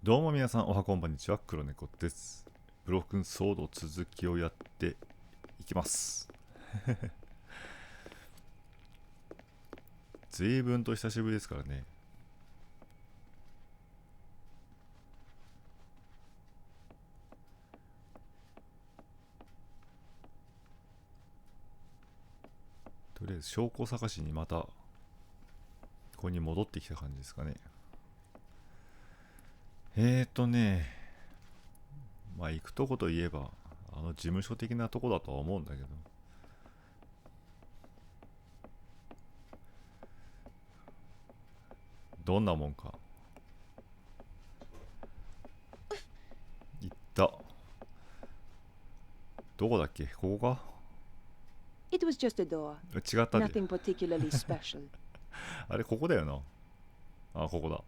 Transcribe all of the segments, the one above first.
どうも皆さん、おはこんばんにちは、黒猫です。ブロークンソード続きをやっていきます。随分と久しぶりですからね。とりあえず証拠探しにまたここに戻ってきた感じですかね。まあ行くとこといえば事務所的なとこだとは思うんだけど、どんなもんか。行った。どこだっけ？ここか？ It was just a door. 違ったで。Nothing particularly special. あれここだよな。あ、ここだ。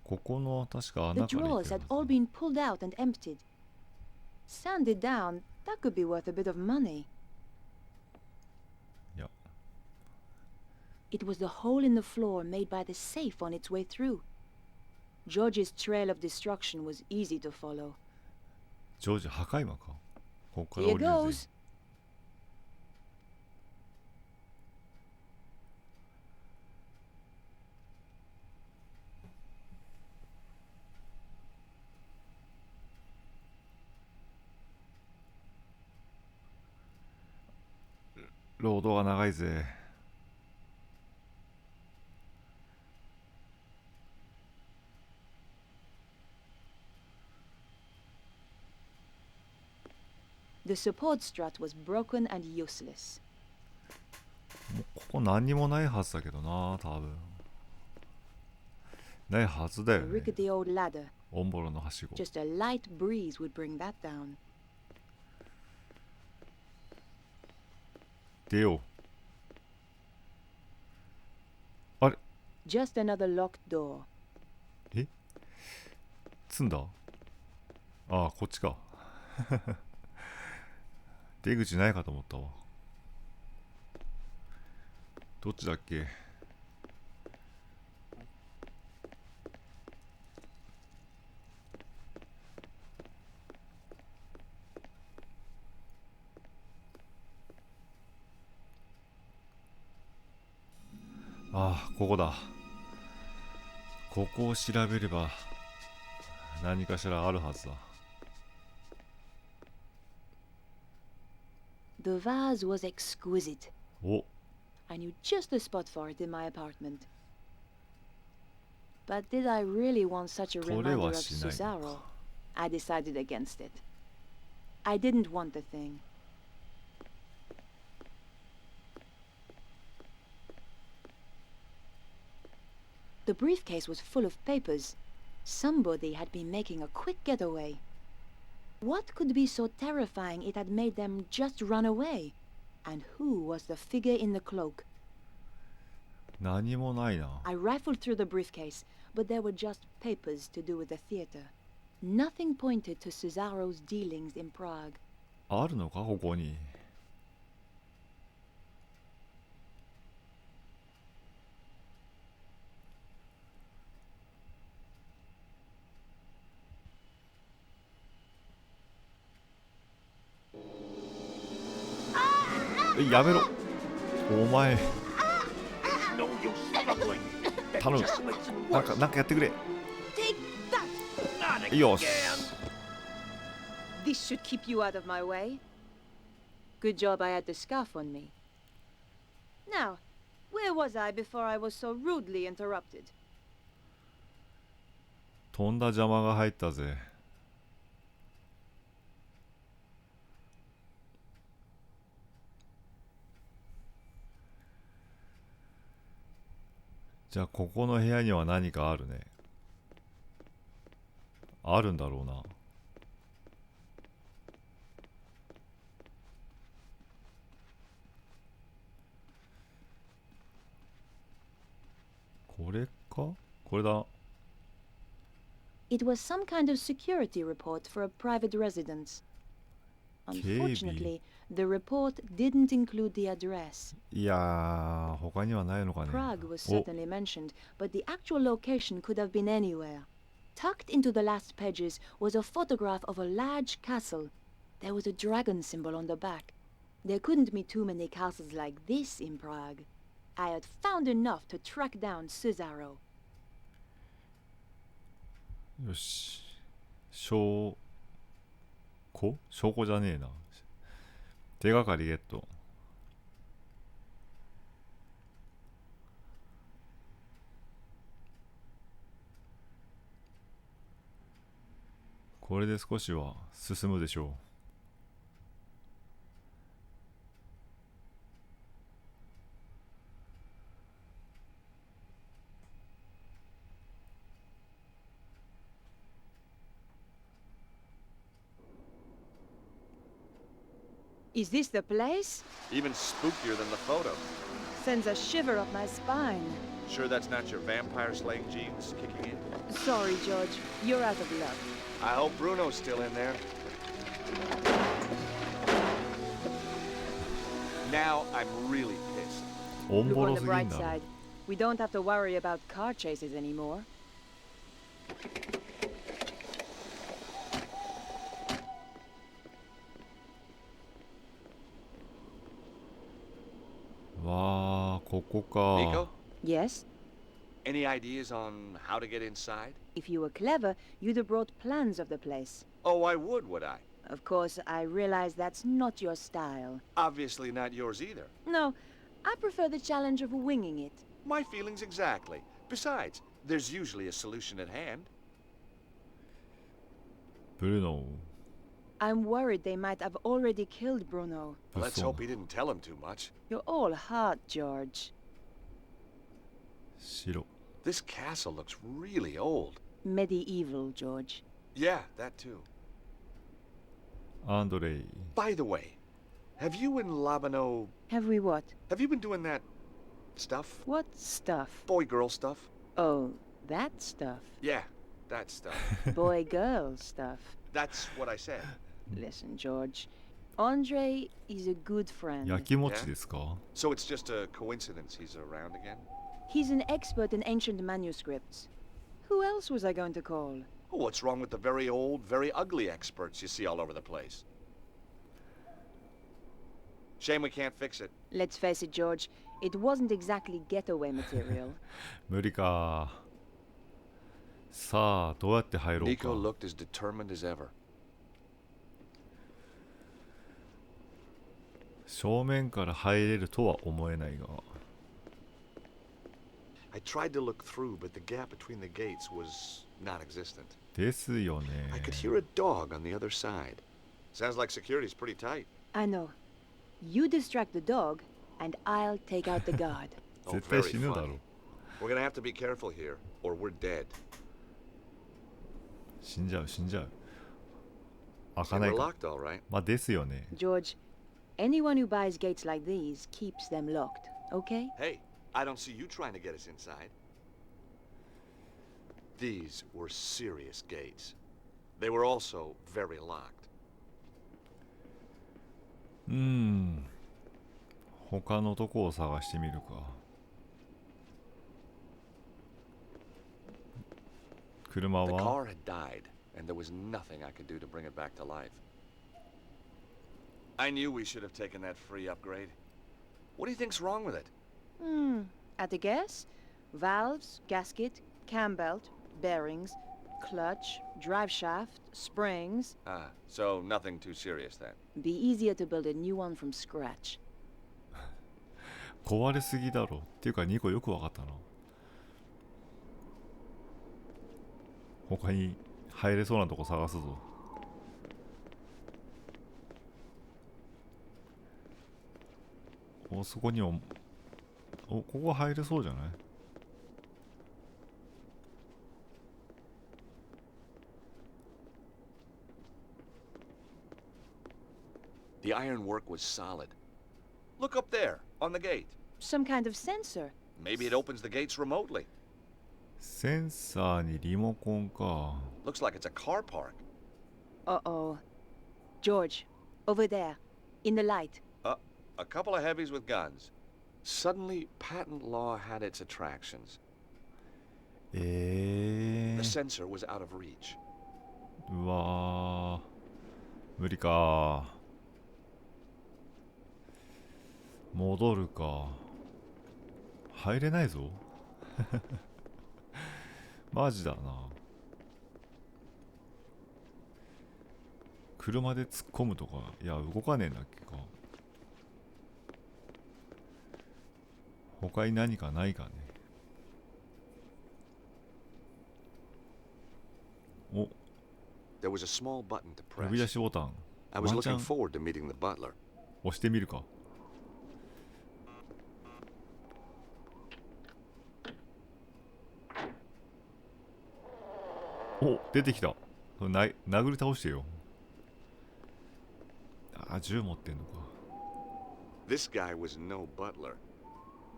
ここの確か The 穴から行 drawers け had る all はず。 been pulled out and emptied. Sanded down, that could be worth a bit of money. いや、It was the hole in the floor made by the safe on its way through. George's trail of destruction was easy to follow. ジョージ破壊魔か。ここから Here 降りるぜ。 goes. ロードが長いぜ。The support strut was broken and useless. もうここ何にもないはずだけどな、多分。ないはずだ A よね。 rickety old ladder. オンボロのはしご。 Just a light breeze would bring that down. 出よう。あれ Just another locked door. 積んだ？ああ、こっちか。出口ないかと思ったわ。どっちだっけ？ああ、ここだ。ここを調べれば何かしらあるはずだ。 The vase was exquisite. お、 I knew just the spot for it in my apartment. But did I really want such a 取れ reminder は of しないの Cesaro? か。 I decided against it. I didn't want the thing. The briefcase was full of papers. Somebody had been making a quick getaway. What could be so terrifying it had made them just run away? And who was the figure in the cloak? 何もないな。 I rifled through the briefcase, but there were just papers to do with the theater. Nothing pointed to Cesaro's dealings in Prague. あるのかここに。やめろ。お前頼む。なんかやってくれ。 Take that! よし。 This should keep you out of my way. Good job I had the scarf on me. Now, where was I before I was so rudely interrupted? とんだ邪魔が入ったぜ。じゃあここの部屋には何かあるね。あるんだろうな。これか？これだ。 It was some kind of security report for a private residence. Unfortunately, the report didn't include the address. いやー、他にはないのかね。 Prague was お、 certainly mentioned, but the actual location could have been anywhere. Tucked into the last pages was a photograph of a large castle. There was a dragon symbol on the back. There couldn't be too many castles like this in Prague. I had found enough to track down Cesaro. よし。証拠じゃねえな。手がかりゲット。これで少しは進むでしょう。Is this the place? Even spookier than the photo. Sends a shiver up my spine. Sure that's not your vampire slaying genes kicking in? Sorry, George. You're out of luck. I hope Bruno's still in there. Now I'm really pissed. オン Look ボ on ロ the すぎん bright だろ。 side. We don't have to worry about car chases anymore. わあ、ここ Nico, か。 Yes? any ideas on how to get inside? If you were clever, you'd have brought plans of the place. Oh, I would I? Of course, I realize that's not your style. Obviously not yours either. No, I prefer the challenge of winging it. My feelings exactly. Besides, there's usually a solution at hand. ブルーノ。 I'm worried they might have already killed Bruno. Let's 嘘。 hope he didn't tell him too much. You're all heart, George. 白。 This castle looks really old. Medieval, George. Yeah, that too. アンドレイ。 By the way, have you and Labano... Have we what? Have you been doing that stuff? What stuff? Boy-girl stuff? Oh, that stuff. Yeah, that stuff. Boy-girl stuff. That's what I said. Listen, George. Andre is a good friend. 焼き餅ですか？ So it's just a coincidence he's around again? He's an expert in ancient manuscripts. Who else was I going to call? Oh, what's wrong with the very old, very ugly experts you see all over the place? Shame we can't fix it. Let's face it, George. It wasn't exactly getaway material. 無理か。さあ、どうやって入ろう Nico か。 looked as determined as ever. 正面から入れるとは思えないが。 I tried to look through, but the gap between the gates was non-existent. ですよね。 I could hear a dog on the other side. Sounds like security's pretty tight. I know. You distract the dog, and I'll take out the guard. Oh, 絶対 very 死ぬだろ funny. We're gonna have to be careful here, or we're dead. 死んじゃう、死んじゃう。開 They かない were か。 locked, all right. まあですよね。 George, anyone who buys gates like these keeps them locked, okay? Hey, I don't see you trying to get us inside. These were serious gates. They were also very locked. 他のとこを探してみるか。車 The は car had died, and there was nothing I could do to bring it back to life. I knew we should have taken that free upgrade. What do you think's wrong with it? At a guess? Valves, gasket, cam belt, bearings, clutch, drive shaft, springs. Ah, so nothing too serious then. Be easier to build a new one from scratch. 壊れすぎだろ。っていうか2個よくわかったな。他に入れそうなとこ探すぞ。お、そこにも。お、ここ入れそうじゃない？ The ironwork was solid. Look up there, on the gate. Some kind of sensor. Maybe it opens the gates remotely. センサーにリモコンか。 Looks like it's a car park. Uh-oh. George, Over there, in the light. A couple of heavies with guns. Suddenly, patent law had its attractions. The sensor was out of reach. うわー、無理か。戻るか。入れないぞ。マジだな。車で突っ込むとか、いや動かねえんだっけか。他に何かないかね。お、 There was a small button to 呼び出 press. しボタン。 I ワ was ンチャ looking ン forward to meeting the butler. 押してみるか。お、出てきた。殴り倒してよ。あ、銃持ってんのか。This guy was no butler.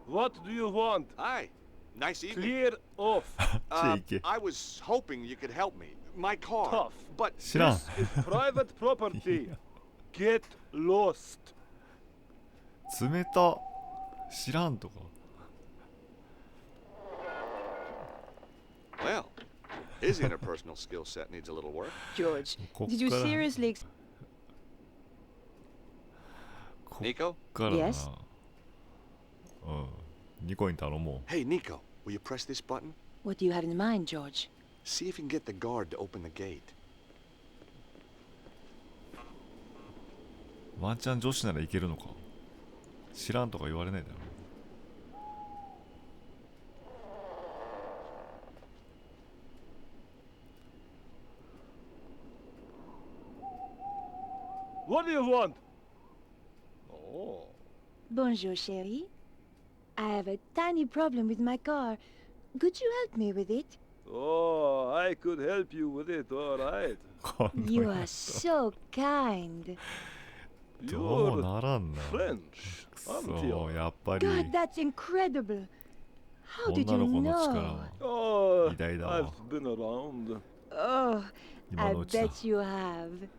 What do you want? Hi. Nice evening. Clear off. I was hoping you could help me. My car. Tough. But 知らん。 This is private property. Get lost. 冷た。知らんとか。 well, his interpersonal skill set needs a little work. George, こっ did you から seriously こっ Nico? からな。 Yes? うん。ニコに頼も Hey, Nico, will you press this button? What do you have in mind, George? See if you can get the guard to open the gate. う。ワンチャン女子ならいけるのか。知らんとか言われないだろ。What do you want? Oh. Bonjour, chérie. I have a tiny problem with my car. Could you help me with it? Oh, I could help you with it, all right. この You are so kind. どうも You're ならんな。 French, そ aren't う、 you? やっぱり God, that's incredible. How did 女 you の子の力 know? は Oh, 偉大だわ。 I've been around. Oh, 今 I のうちだ。 bet you have.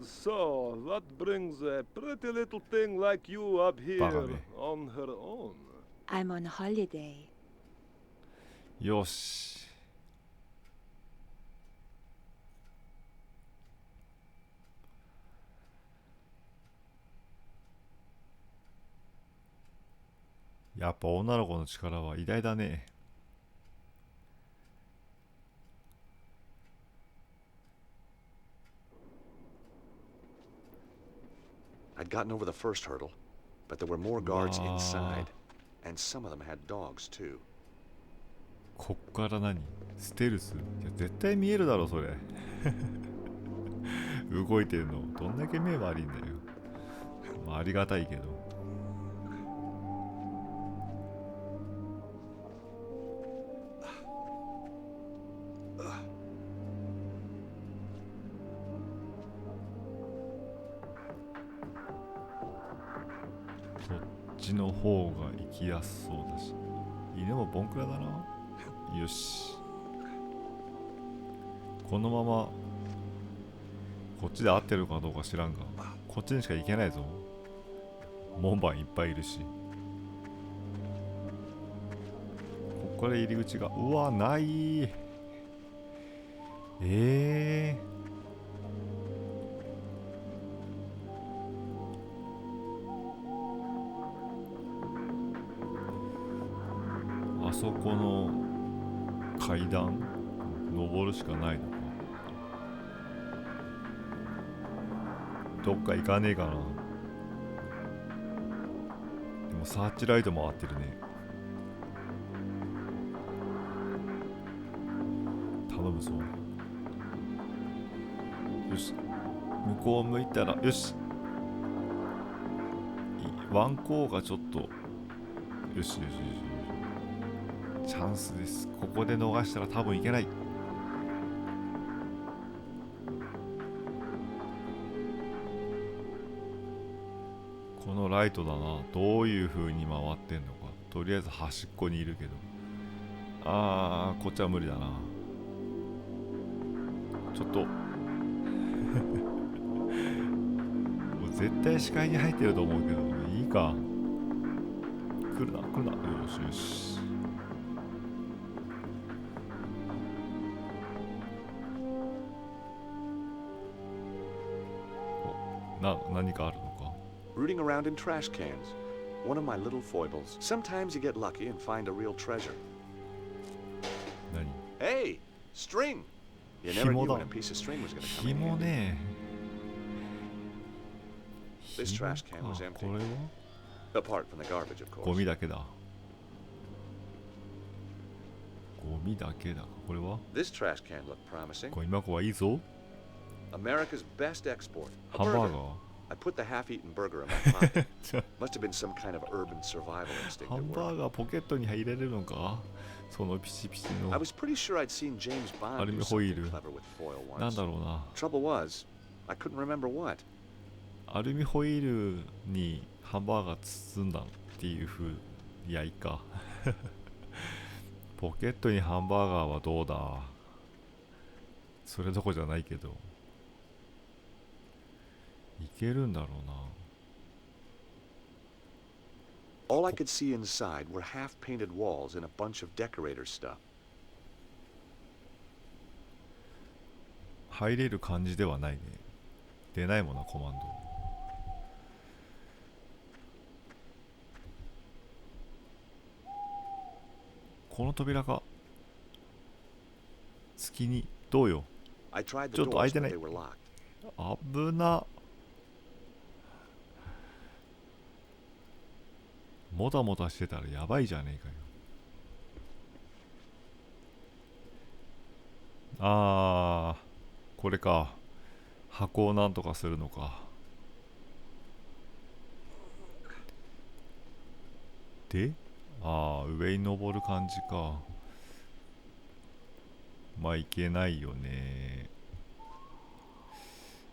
So, what brings a pretty little thing like you up here バカめ。 on her own? I'm on holiday. よし。やっぱ女の子の力は偉大だね。I'd gotten over the first hurdle, but there were more guards Wow. inside, and some of them had dogs too. こっから何？ステルス？いや絶対見えるだろそれ。動いてるのどんだけ目悪いんだよ。まあ、ありがたいけど。そっちの方が行きやすそうだし。犬もボンクラだな。よし。このままこっちで合ってるかどうか知らんが、こっちにしか行けないぞ。門番いっぱいいるし。ここから入り口が、うわ、ない。あそこの階段登るしかないのか。どっか行かねえかな。でもサーチライト回ってるね。頼むぞ。よし、向こう向いたら、よし、ワンコーがちょっと、よしよしよし、チャンスです。ここで逃したら多分いけない。このライトだな。どういう風に回ってんのか。とりあえず端っこにいるけど。あー、こっちは無理だな。ちょっともう絶対視界に入ってると思うけど、いいか。来るな、来るな。よしよし。何かあるのか。 Rooting around in trash cans. One of my little foibles. Sometimes you get lucky and find a real treasure. 何 Hey, string! You never knew when a piece of string was going to come in 紐 handy. ね。 This 紐 trash can か was こ empty. れは Apart from the garbage, of ゴ course. ミだけだ。ゴミだけだ。これは This trash can looked promising. ゴミ箱はいいぞ。 America's best export. A ハンバー burger. ガ I put the half-eaten burger in my pocket. ー。 Must have been some kind of urban survival instinct ハ at ンバ work. ーガーポケットに入れるのか。そのピチピチ I の was pretty sure I'd seen James Bond do something clever with foil なん once. だろうな。 Trouble was, I couldn't remember what. アルミホイルにハンバーガー包んだっていう風。いやいいか。ポケットにハンバーガーはどうだ。それどこじゃないけど。いけるんだろうな。 All I could see inside were half-painted walls and a bunch of decorator stuff. 入れる感じではないね。出ないもんな、コマンド。この扉が月にどうよ。 I tried the ちょっと開い doors, て but ない。 they were locked. 危な。もたもたしてたらやばいじゃねえかよ。あー、これか。箱をなんとかするのか。で、上に登る感じか。まあいけないよね。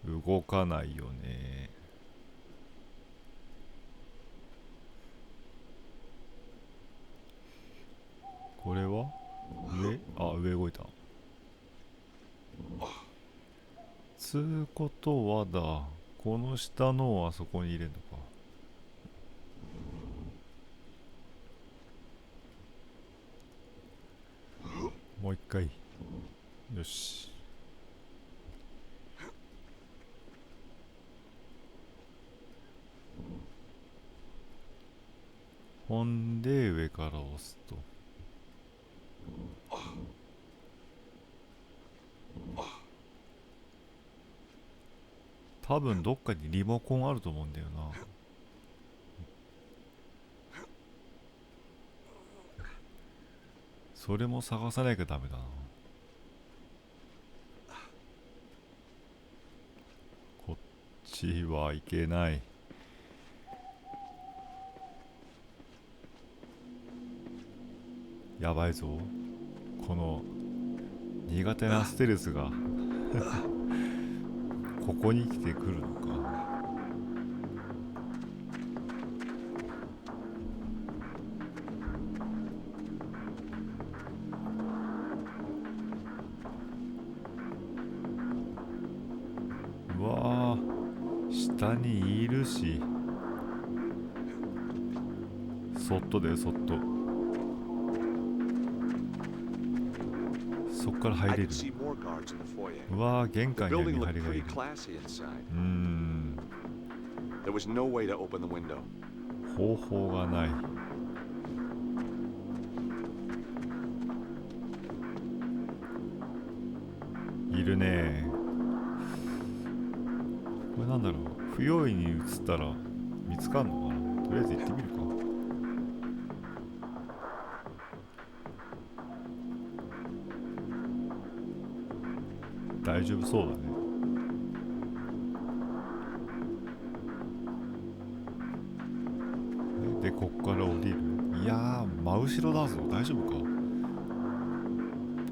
動かないよね。これは上動いた。つうことはだ、この下のをあそこに入れるのか。もう一回。よし。ほんで上から押すと。多分どっかにリモコンあると思うんだよな。それも探さなきゃダメだな。こっちはいけない。やばいぞ。この苦手なステルスがここに来てくるのか。うわー、下にいるし。そっとでそっと。そっから入 I れる。 could see more guards in the foyer. うわー、玄 The 関には building 見張 looked りがい pretty る。classy inside. There There was no way to open the window. 方法がない。いるね。これなんだろう。不用意に移ったら見つかんのかな。とりあえず行ってみるか。大丈夫そうだね。で、こっから降りる。いやー、真後ろだぞ。大丈夫か。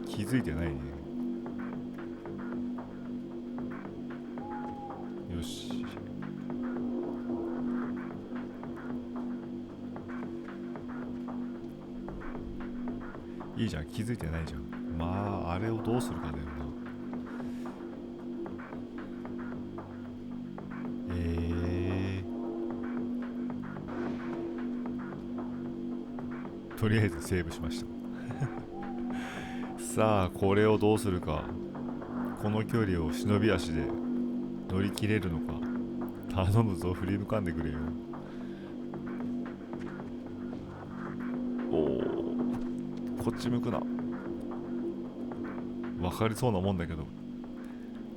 気づいてないね。よし。いいじゃん、気づいてないじゃん。まあ、あれをどうするかだよな。とりあえずセーブしましたさあこれをどうするか。この距離を忍び足で乗り切れるのか。頼むぞ、振り向かんでくれよ。おお、こっち向くな。分かりそうなもんだけど、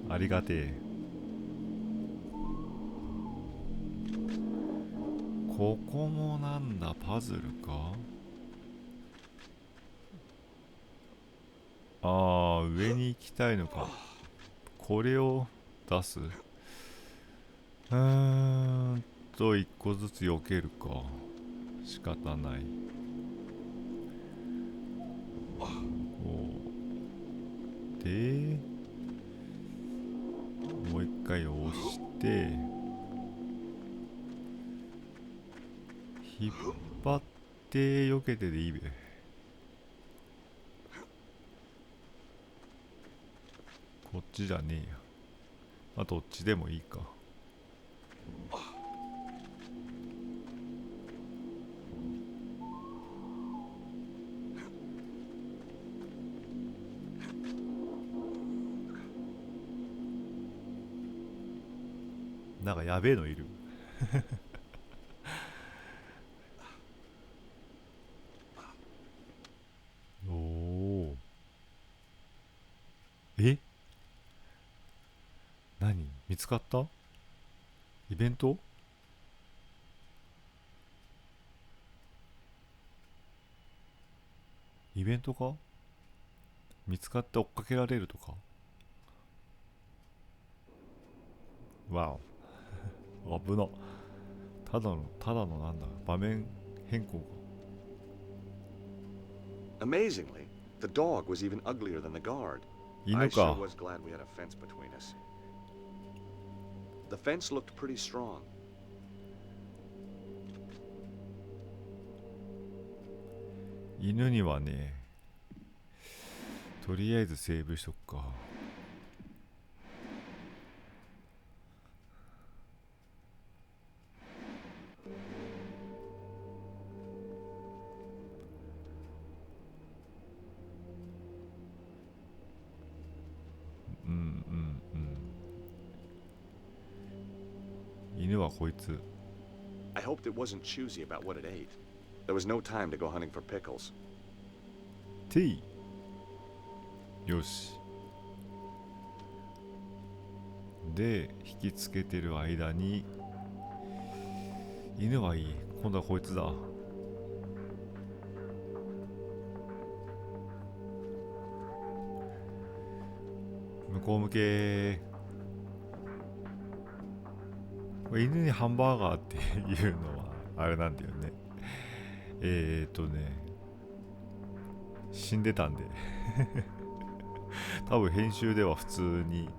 ありがてえ。ここもなんだ、パズルか。ああ、上に行きたいのか。これを出す。一個ずつ避けるか。仕方ない。で、もう一回押して、引っ張って避けてでいいべ。こっちじゃねえや。まあ、どっちでもいいか。なんかやべえのいるおお。え、何見つかった？イベント？イベントか？見つかって追っかけられるとか？わお危な。ただのなんだ、場面変更か。 Amazingly, the dog was even uglier than the guard. 犬 I sure か。 was glad we had a fence between us. The fence looked pretty strong. 犬にはね、とりあえずセーブしとくか。犬はこいつ。 I hoped it wasn't choosy about what it ate. There was no time to go hunting for pickles. てい。よし。で、引きつけてる間に、犬はいい。今度はこいつだ。向こう向け。犬にハンバーガーっていうのはあれなんだよね。死んでたんで多分編集では普通に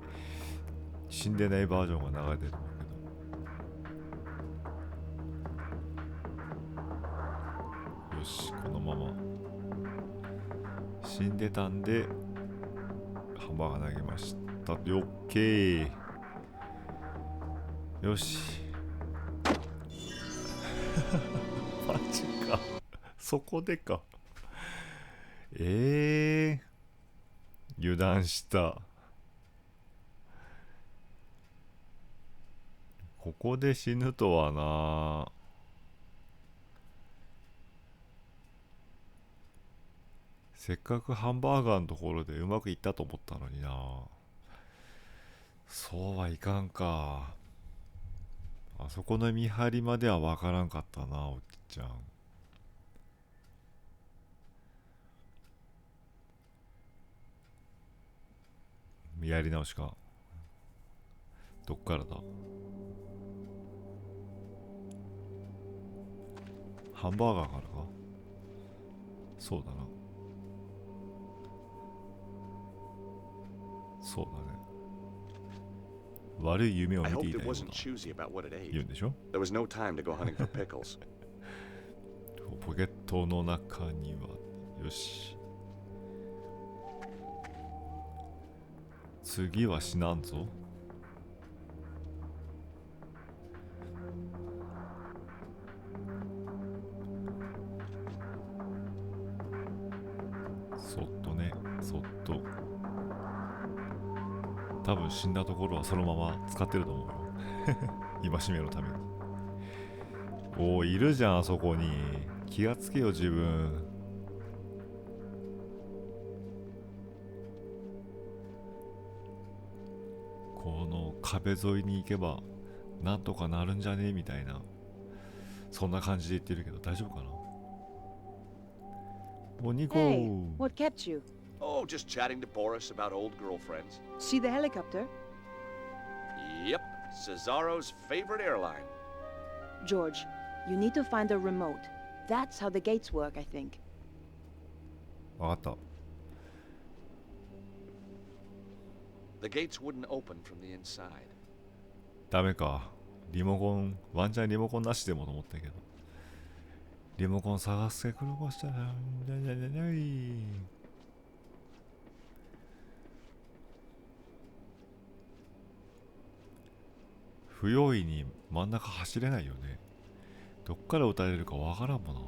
死んでないバージョンが流れてるんだけど。よし、このまま死んでたんでハンバーガー投げました。オッケー。よしマジか、そこでか。油断した。ここで死ぬとはな。せっかくハンバーガーのところでうまくいったと思ったのにな。そうはいかんか。あそこの見張りまではわからんかったな、おっちゃん。やり直しか。どっからだ。ハンバーガーからか。そうだな。そうだね。悪い夢を I 見てい hoped た it よう wasn't だ。 choosy about what it 言う ate. んでしょ。 There was no time to go hunting for pickles. ポケットの中には。よし。次は死なんぞ。そっとね、そっと。多分死んだところはそのまま使ってると思うよ。戒めのために。おお、いるじゃん、あそこに。気がつけよ、自分。この壁沿いに行けばなんとかなるんじゃねみたいな、そんな感じで言ってるけど大丈夫かな。お、ニコ Hey, what kept you? Oh, just chatting to Boris about old girlfriends. See the helicopter? Yep, Cesaro's favorite airline. George, you need to find a remote. That's how the gates work, I think. わかった。The gates wouldn't open from the inside. ダメか。リモコン、ワンチャンリモコンなしでもと思ったけど。リモコン探してくるばしたら、じゃじゃじゃじゃい。不用意に真ん中走れないよね。どっから撃たれるかわからんもんな。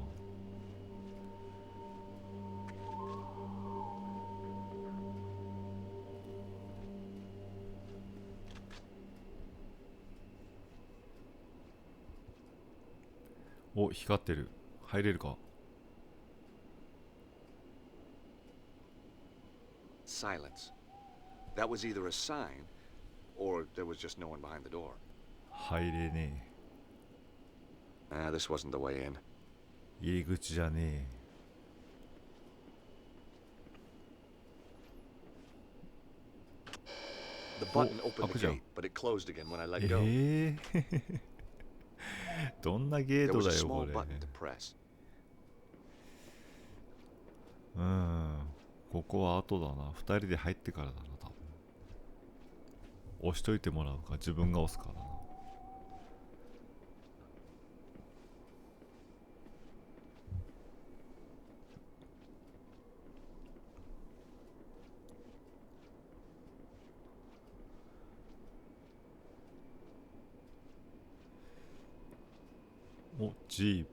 お、光ってる。入れるか。Silence. That was either a sign, or there was just no one behind the door. 入れね This wasn't the way in. え。入り口じゃね The button opened the Akuja. gate, but it closed again when I え。let go. どんなゲー There ト was だ a よ small これ。 button to press. うん。ここは後だな。二人で入ってからだな、多分。押しといてもらうか、自分が押すかだな。お、ジープ。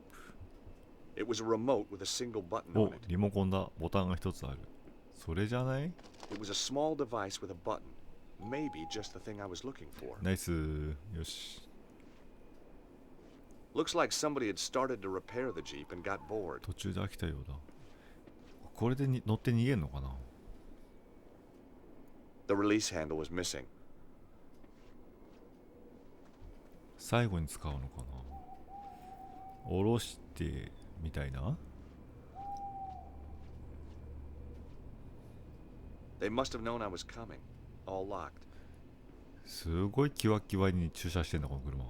It was a remote with a single button お on it. リモコンだ。ボタンが一つある。それじゃない？ It was a small device with a button. Maybe just the thing I was looking for. ナイス。よし。 Looks like somebody had started to repair the Jeep and got bored. 途中で飽きたようだ。これでに乗って逃げんのかな？ The release handle was missing. 最後に使うのかな？下ろしてみたいな？ They must have known I was coming. All locked. すごいキワキワに駐車してんだこの車。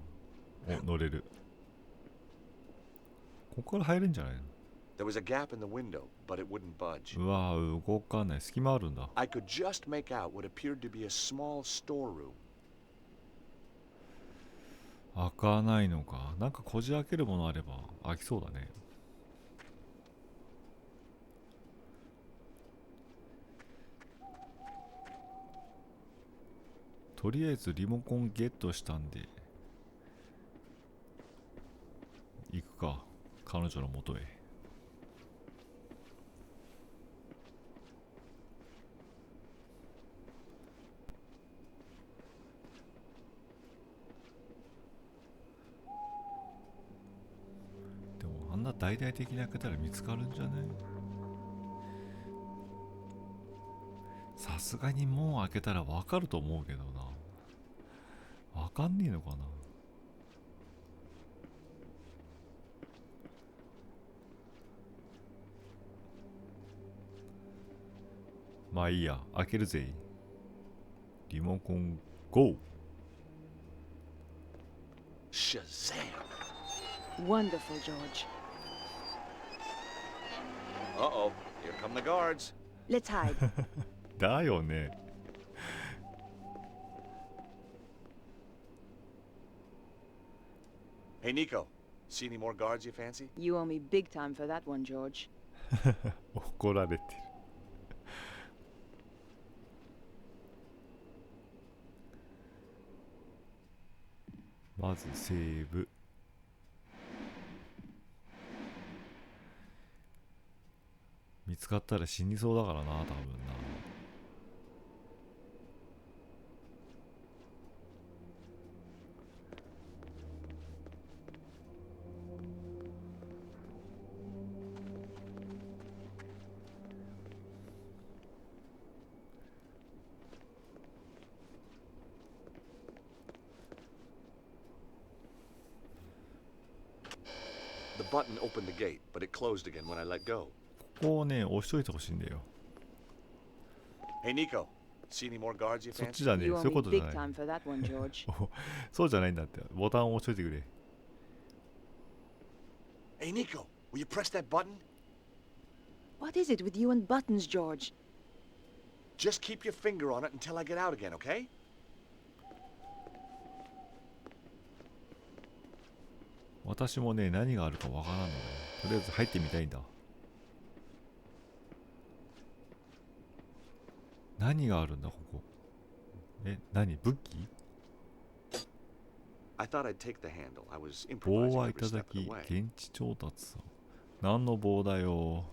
お、乗れる。ここから入るんじゃないの？ There was a gap in the window, but it wouldn't budge. うわぁ、動かない。隙間あるんだ。 I could just make out what appeared to be a small storeroom. 開かないのか。なんかこじ開けるものあれば開きそうだね。とりあえずリモコンゲットしたんで行くか、彼女の元へ。でもあんな大々的に開けたら見つかるんじゃね？さすがに門開けたらわかると思うけどな。わかんねえのかな。まあいいや、開けるぜ。リモコン GO! Shazam! Wonderful, George. Uh-oh, here come the guards. Let's hide. だよね。Hey, Nico, see any more guards you fancy? You owe me big time for that one, George. 怒られてる。まずセーブ。見見つかったら死にそうだからな、多分な。The button opened the gate, but it closed again when I let go. ここをね、押しといてほしいんだよ。 Hey, Nico. See any more guards you そっち fancy? じゃねえ、 You そういう owe こ me とじゃ big ない。 time for that one, George. そうじゃないんだって。ボタンを押しといてくれ。 Hey, Nico. Will you press that button? What is it with you and buttons, George? Just keep your finger on it until I get out again, okay? 私もね、何があるかわからんので、とりあえず入ってみたいんだ。何があるんだ、ここ。何武器？ I thought I'd take the handle. I was 棒 improvising はい every ただ step き、 of the way. 現地調達さ。何の棒だよ。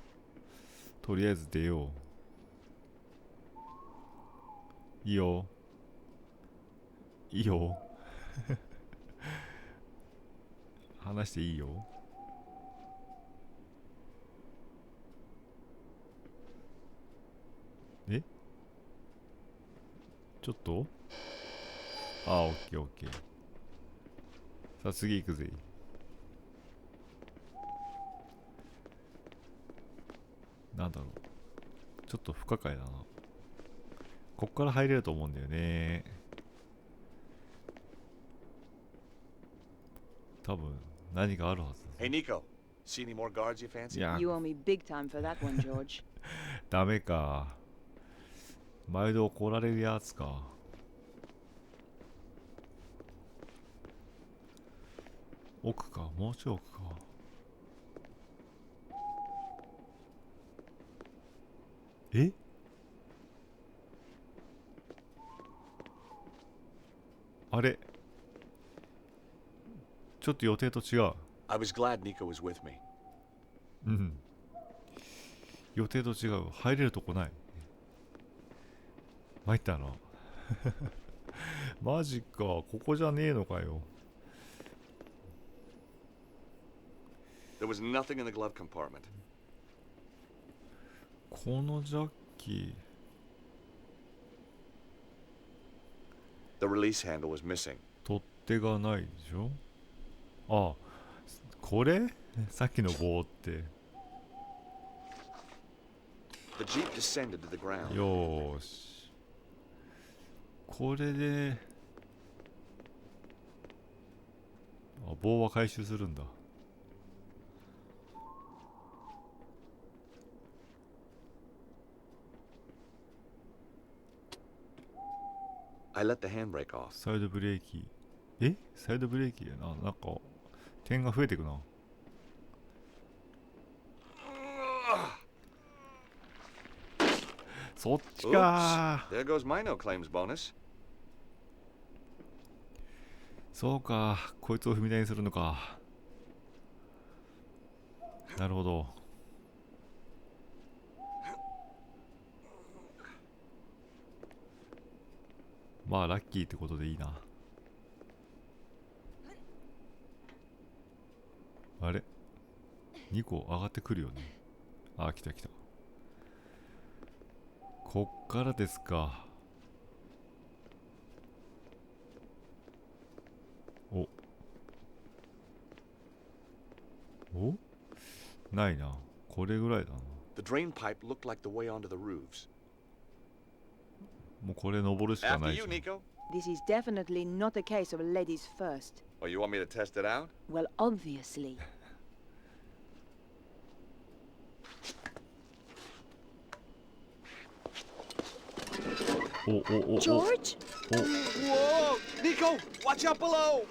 とりあえず出よう。いいよ。いいよ。話していいよ。ちょっとオッケーオッケー。さあ次行くぜ。なんだろう。ちょっと不可解だな。こっから入れると思うんだよね。多分何かあるはずだ。 Hey, Nico. See any more guards you fancy? いや、 You owe me big time for that one, George. ダメか。毎度怒られるやつか。奥か、もうちょい奥か。あれ、ちょっと予定と違う。 I was glad Nico was with me. うん。予定と違う。入れるとこない。参ったな。マジか。ここじゃねえのかよ。There was nothing in the glove compartment. このジャッキ The release handle was missing. 取っ手がないでしょ。あ、これさっきの棒って。 The jeep descended to the ground. よーし。これで棒は回収するんだ。I let the handbrake off. サイドブレーキ。サイドブレーキやな。なんか点が増えていくな。そっちか Oops. There goes my no claims bonus. そうか、こいつを踏み台にするのか。なるほど。まあラッキーってことでいいな。あれ ?2 個上がってくるよね。あ、来た来た。こっからですか。おないな。これぐらいだな。 The drain pipe looked like the way onto the roofs. もうこれ登るしかな After いじ you, ゃん。 Nico. This is definitely not a case of ladies first. Oh, you want me to test it out? Well, obviously. お George? Whoa! Nico! Watch out below!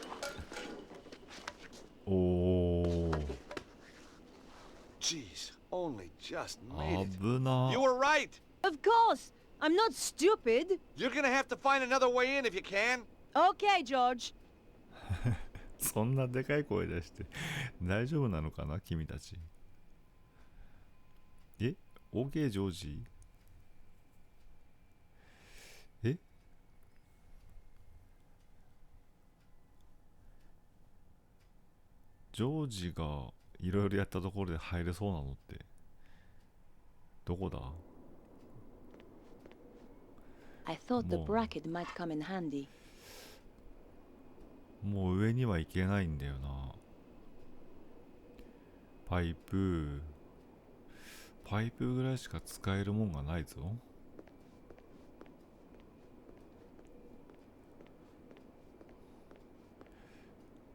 お Jeez, only just made it. 危な You were right! Of course! I'm not stupid! You're gonna have to find another way in if you can. Okay, George. そんなでかい声出して大丈夫なのかな君たち。OK ジョージ。え、ジョージがいろいろやったところで入れそうなのってどこだ？ I thought the も bracket might come in handy. う、もう上には行けないんだよな。パイプぐらいしか使えるもんがないぞ。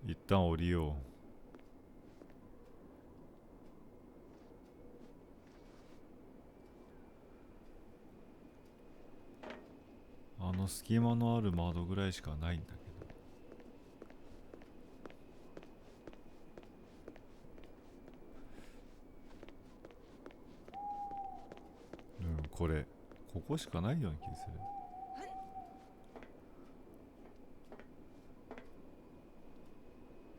一旦降りよう。あの隙間のある窓ぐらいしかないんだけど。これここしかないような気がする。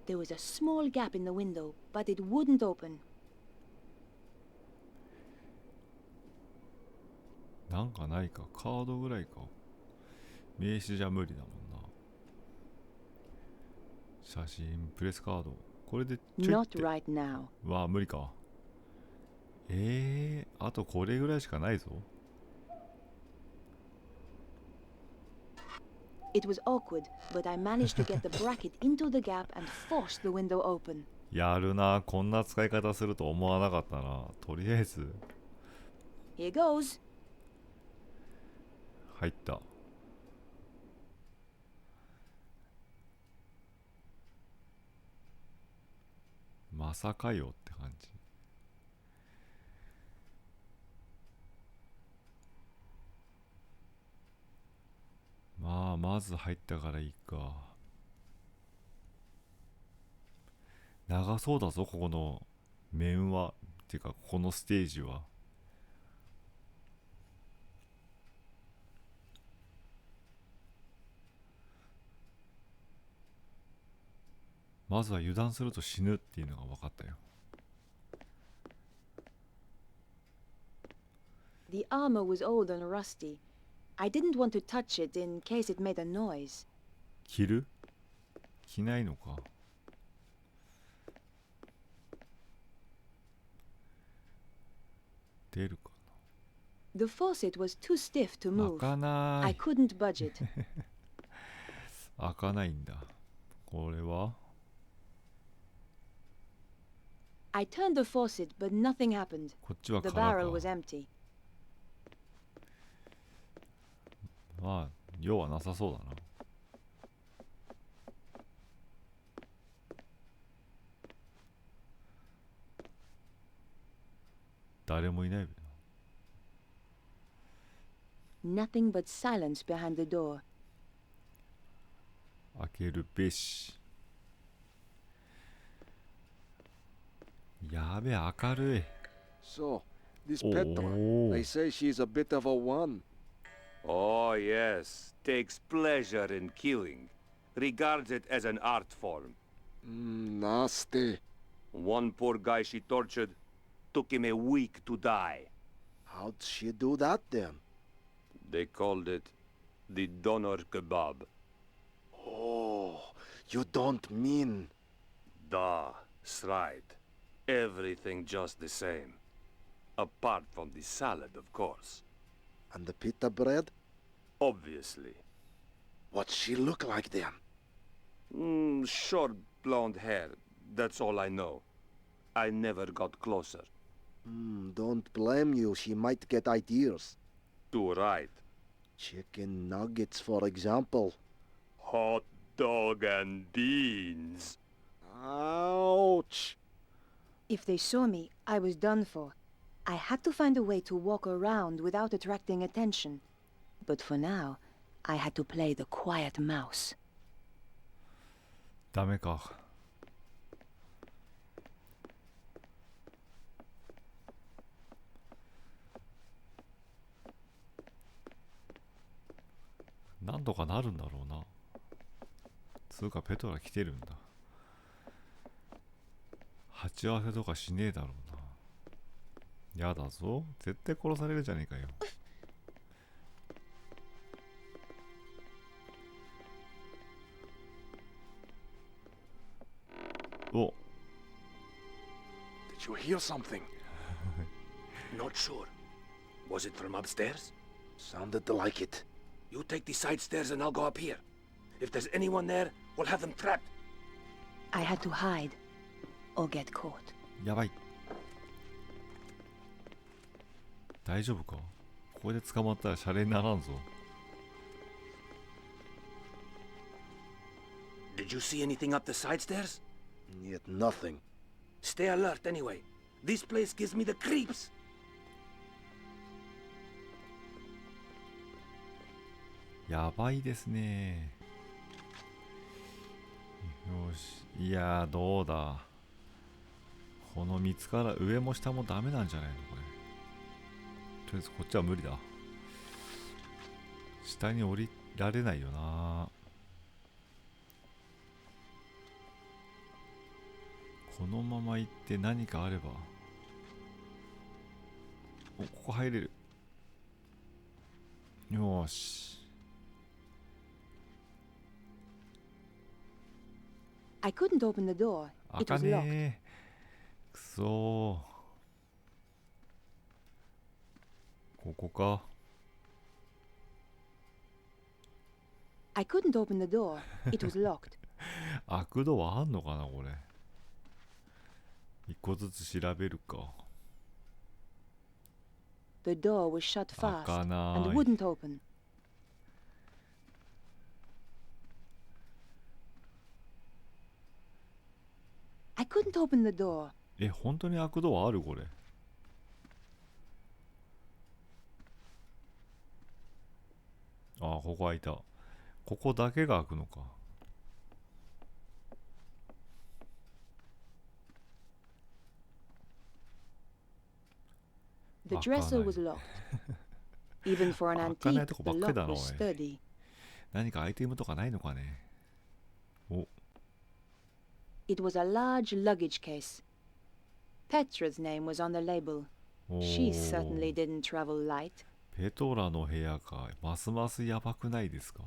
There was a small gap in the window, but it wouldn't open. なんかないか、カードぐらいか。名刺じゃ無理だもんな。写真、プレスカード。これでちょいっ Not て。 right now. わあ、無理か。あとこれぐらいしかないぞ。It was awkward, but I managed to get the bracket into the gap and forced the window open. やるな、こんな使い方すると思わなかったな。とりあえず Here goes. 入った。まさかよって感じ。まあまず入ったからいいか。長そうだぞここの面は。っていうかここのステージは。まずは油断すると死ぬっていうのが分かったよ。 The armor was old and rusty. I didn't want to touch it in case it made a noise. 着る？着ないのか。出るか The faucet was too stiff to な。 move. 開かな I い。 couldn't budge it. 開かないんだ。これは I turned the faucet, but nothing happened. こっちは The 空 barrel was か。 empty. まあ用はなさそうだな。誰もいないべな。 Nothing but silence behind the door. 開けるべし。やべえ、明るい。 So, this Oh. Petra, they say she's a bit of a one. Oh, yes. Takes pleasure in killing. Regards it as an art form. Nasty. One poor guy she tortured. Took him a week to die. How'd she do that then? They called it the doner kebab. Oh, you don't mean... That's right. Everything just the same. Apart from the salad, of course. And the pita bread? Obviously. What'd she look like then? Short blonde hair. That's all I know. I never got closer. Don't blame you, she might get ideas. Too right. Chicken nuggets, for example. Hot dog and beans. Ouch! If they saw me, I was done for. I had to find a way to walk around without attracting attention. But for now, I had to play the quiet mouse. ダメか。なんとかなるんだろうな。つうかペトラ来てるんだ。鉢合わせとかしねえだろうな。やだぞ、絶対殺されるじゃねえかよ。お、 Did you hear something? Not sure. Was it from upstairs? Sounded like it. You take the side stairs and I'll go up here. If there's anyone there, we'll have them trapped. I had to hide or get caught. やばい。大丈夫か？ここで捕まったらシャレにならんぞ。Did you see anything up the side stairs? Yet nothing. Stay alert anyway. This place gives me the creeps. やばいですね。よし、いやーどうだ。この3つから上も下もダメなんじゃないのこれ。とりあえずこっちは無理だ。下に降りられないよな。このまま行って何かあれば。お、ここ入れる。よーし。I couldn't open the door. 開 It か was ね locked. え。くそー。ここか。I couldn't open the door. It was locked. 開くドアあんのかなこれ。一個ずつ調べるか。The door was shut 開 fast かな and い。 wouldn't open. I couldn't open the door. え、本当に開くドアあるこれ。ああ、ここ開いた。ここだけが開くのか。The dresser was locked. Even for an 開かない antique, とこ the ばっかり lock だな、おい。 was sturdy. 何かアイテムとかないのかね。お、 It was a large luggage case. Petra's name was on the label. お She ー certainly didn't travel light. ペトラの部屋か。ますますやばくないですか。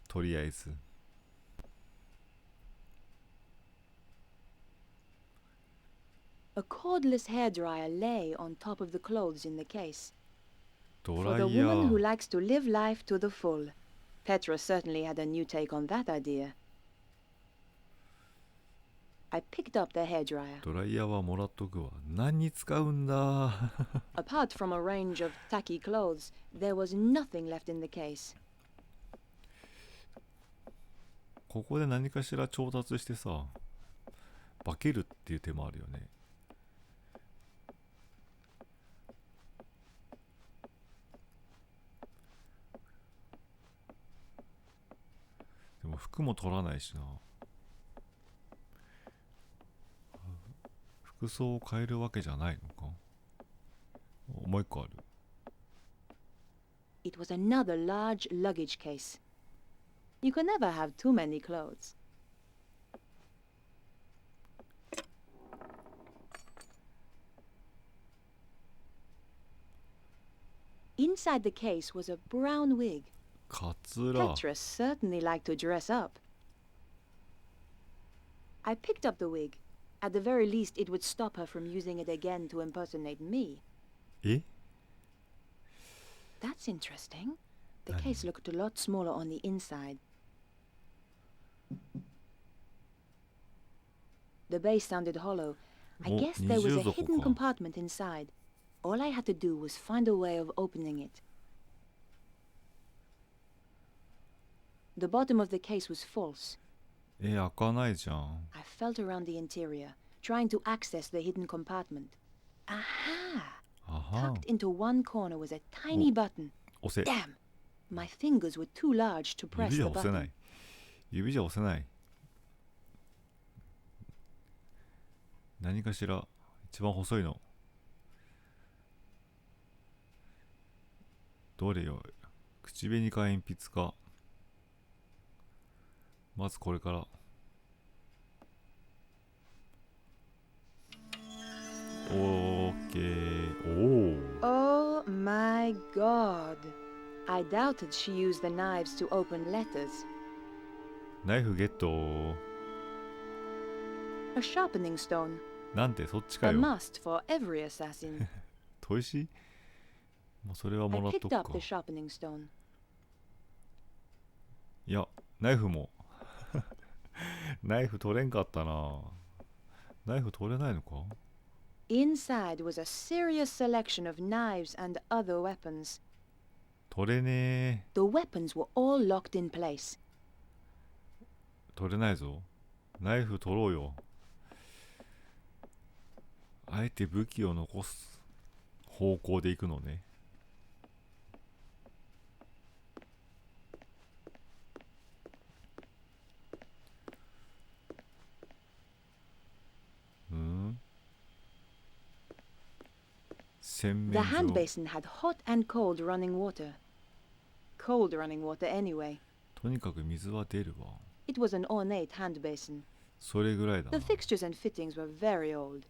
とりあえず。A cordless hairdryer lay on top of the clothes in the case. ド For ラ the イヤ woman who ー。 likes to live life to the full, Petra certainly had a new take on that idea. I picked up the hairdryer. ドライヤーはもらっとくわ。何に使うんだ。 Apart from a range of tacky clothes, there was nothing left in the case. ここで何かしら調達してさ、化けるっていう手もあるよね。でも服も取らないしな。服装を変えるわけじゃないのか。もう一個ある。 It was another large luggage case. You can never have too many clothes. Inside the case was a brown wig. カツラ。 Petra certainly liked to dress up. I picked up the wig. At the very least, it would stop her from using it again to impersonate me. え、 That's interesting. The case looked a lot smaller on the inside. The base sounded hollow. I Oh, guess there was a 二重底 hidden か。 compartment inside. All I had to do was find a way of opening it. The bottom of the case was false. え、開かないじゃん。 I felt around the interior, trying to access the hidden compartment. Aha! あはん。 Tucked into one corner was a tiny button. 押せ。 Damn! My fingers were too large to press 指じ the ゃ押せな button. い。指じゃ押せない。何かしら一番細いの。どれよ。口紅か鉛筆か。まずこれから。オーケー。My God. I doubted she used the knives to open letters. ナイフゲット。 A sharpening stone. なんてそっち A かよ。 must for every assassin. 砥石もうそれは I もらっと picked く up か。 the sharpening stone. いや、ナイフも。ナイフ取れんかったな。ナイフ取れないのか？ Inside was a serious selection of knives and other weapons. 取れねえ。 The weapons were all locked in place. 取れないぞ。ナイフ取ろうよ。あえて武器を残す方向で行くのね。洗 The 面 hand 所。 basin had hot and cold running water. Cold running water anyway. とにかく水は出るわ。 It was an ornate hand basin. それぐらいだ The な。 fixtures and fittings were very old.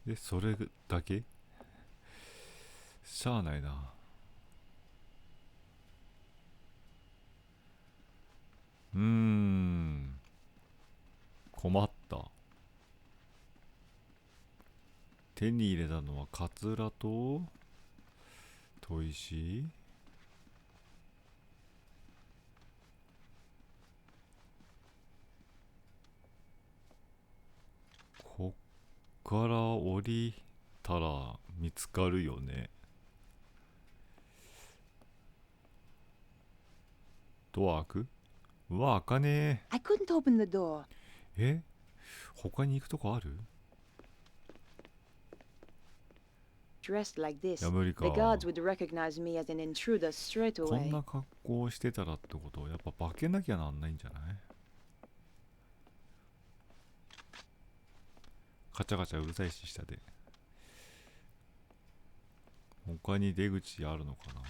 で、それだけしゃあないな。困った。手に入れたのはカツラと砥石。こっから降りたら見つかるよね。ドア開く？うわ、開かね I couldn't open the door. え。他に行くとこある？ Dressed like this, いや無理か。 the guards would recognize me as an intruder straight こん away. な格好をしてたらってことはやっぱ化けなきゃなんないんじゃない？カチャカチャうるさいし下で。他に出口あるのかな？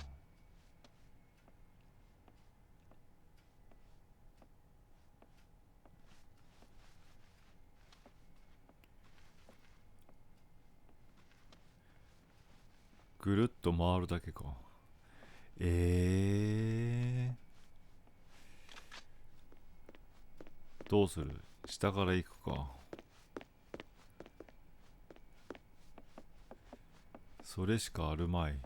ぐるっと回るだけか。どうする？下から行くか。それしかあるまい。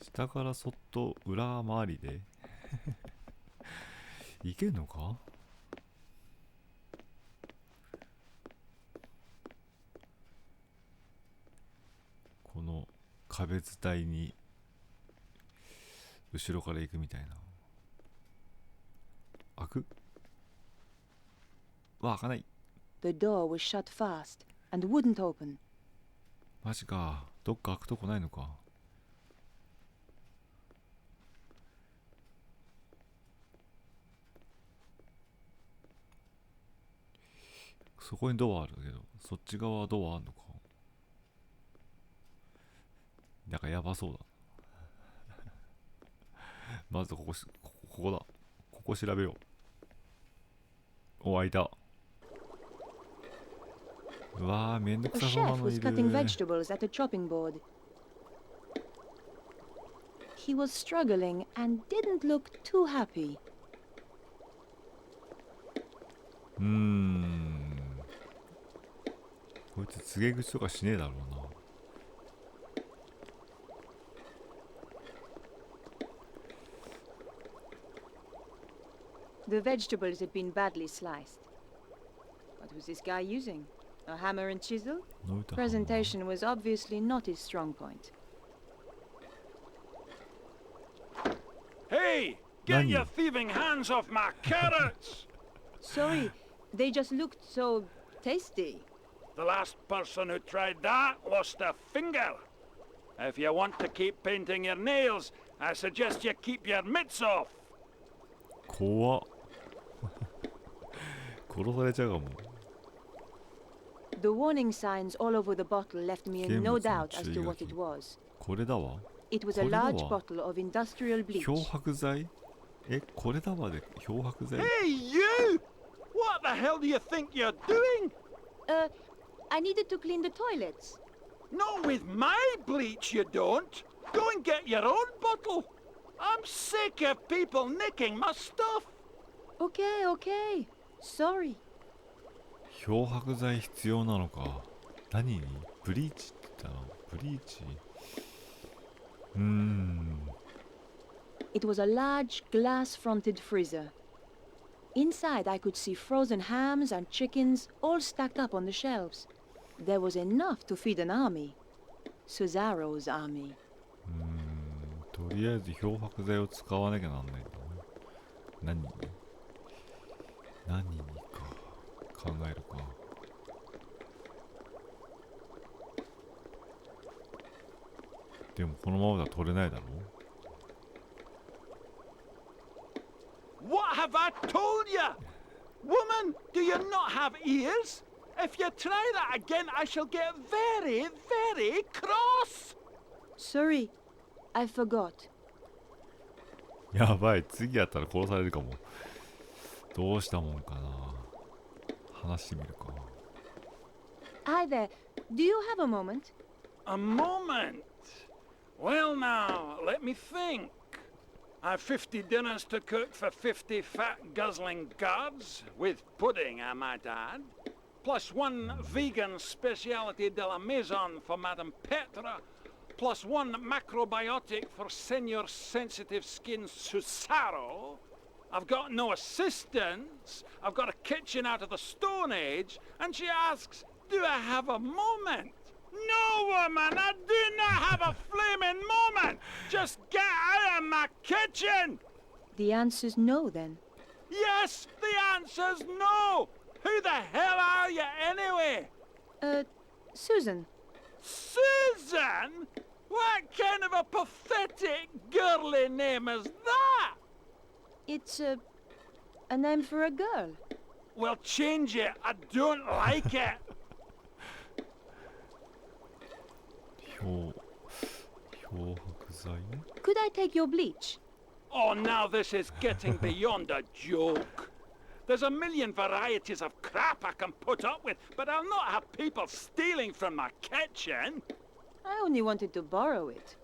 下からそっと裏回りで行けんのか？この壁伝いに後ろから行くみたいな。開く？開かない。 The door was shut fast and wouldn't open. マジか。どっか開くとこないのか。そこにドアあるけど、そっち側はドアあんのか。なんかやばそうだ。まずここだ。ここ調べよう。お、開いた。うわー、めんどく A さそうな chef のい was cutting る。 vegetables at a chopping board. He was struggling and didn't look too happy. こいつ告げ口とかしねえだろうな。The vegetables had been badly sliced. What was this guy using? A hammer and chisel? のいた Presentation was obviously not his strong point. Hey! Get your thieving hands off my carrots! Sorry, they just looked so tasty. The last person who tried that lost a finger. If you want to keep painting your nails, I suggest you keep your mitts off. 怖っ。殺されちゃうかも。 The warning signs all over the bottle left me in no 見物の doubt as to what 注意書き。 it was. これだわ。 It was a これだわ。 large bottle of industrial bleach. 漂白剤？え、これだわで漂白剤？ Hey, you! What the hell do you think you're doing? I needed to clean the toilets. Not with my bleach, you don't. Go and get your own bottle. I'm sick of people nicking my stuff. Okay, okay. Sorry. 漂白剤必要なのか。何？ブリーチって言ったの？ブリーチ。It was a large glass-fronted freezer. Inside, I could see frozen hams and chickens all stacked up on the shelves. There was enough to feed an army. Cesaro's army. とりあえず漂白剤を使わなきゃなんないんだね。何にか考えるか。でもこのままでは取れないだろう。 What have I told you? Woman, do you not have ears? If you try that again, I shall get very, very cross. Sorry, I forgot. やばい、次やったら殺されるかも。どうしたもんかな。話してみるか。Hi there. Do you have a moment? A moment? Well now, let me think. I've 50 dinners to cook for 50 fat guzzling guards, with pudding, I might add. Plus one vegan speciality de la maison for Madame Petra. Plus one macrobiotic for Senor Sensitive Skin Susaro. I've got no assistants. I've got a kitchen out of the Stone Age. And she asks, do I have a moment? No, woman, I do not have a flaming moment. Just get out of my kitchen. The answer's no, then. Yes, the answer's no. Who the hell are you anyway? Susan. Susan? What kind of a pathetic girly name is that? It's a name for a girl. Well, change it. I don't like it. 漂白剤？ Could I take your bleach? Oh, now this is getting beyond a joke. There's a million varieties of crap I can put up with, but I'll not have people stealing from my kitchen. I only wanted to borrow it.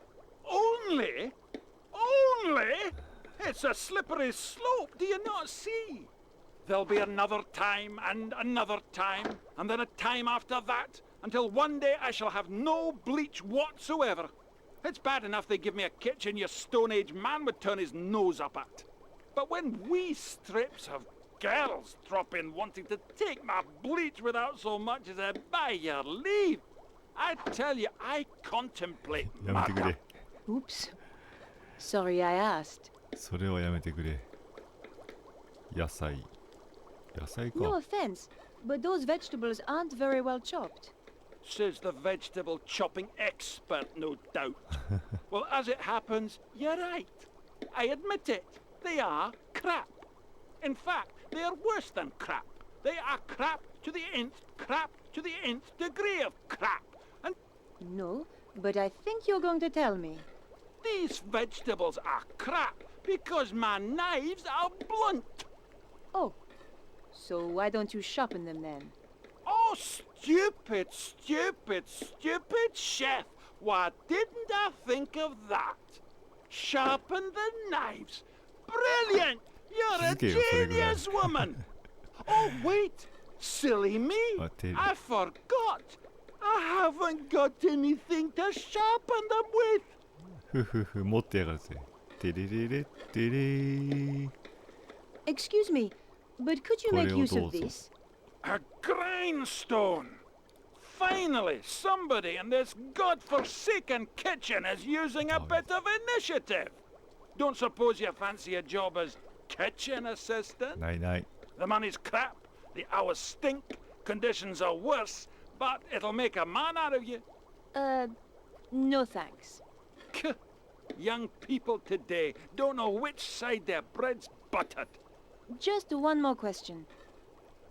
Only? Only? It's a slippery slope, do you not see? There'll be another time, and then a time after that, until one day I shall have no bleach whatsoever. It's bad enough they give me a kitchen your Stone Age man would turn his nose up at. But when wee strips of girls drop in wanting to take my bleach without so much as a by your leave, I tell you, I contemplate やめてく murder. れ。 Oops. Sorry I asked. それはやめてくれ。野菜。野菜か。 No offense, but those vegetables aren't very well chopped. Says the vegetable chopping expert, no doubt. Well, as it happens, you're right. I admit it. They are crap. In fact, they are worse than crap. They are crap to the nth degree of crap. And No, but I think you're going to tell me. these vegetables are crap because my knives are blunt. Oh, so why don't you sharpen them then? Oh, stupid chef. Why didn't I think of that? Sharpen the knives. Brilliant! You're a genius, woman. Oh, wait. Silly me. I forgot. I haven't got anything to sharpen them with. ふふふ、持ってやがるぜ。てれれれってれー。 Excuse me, but could you make use of this? A grindstone. Finally, somebody in this god-forsaken kitchen is using a bit of initiative. Don't suppose you fancy a job as kitchen assistant? ないない。 The money's crap, the hours stink, conditions are worse, but it'll make a man out of you. No thanks. Young people today don't know which side their bread's buttered. Just one more question.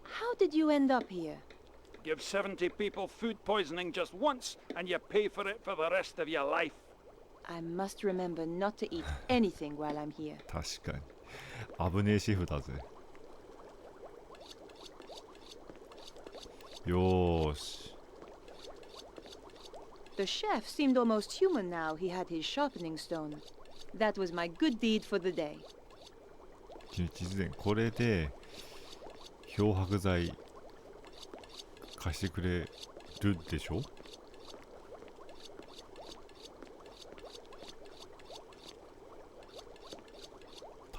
How did you end up here? Give 70 people food poisoning just once, and you pay for it for the rest of your life. I must remember not to eat anything while I'm here. 確かに。危ねえシェフだぜ。よーし。The chef seemed almost human now he had his sharpening stone. That was my good deed for the day. 実前これで漂白剤貸してくれるでしょ。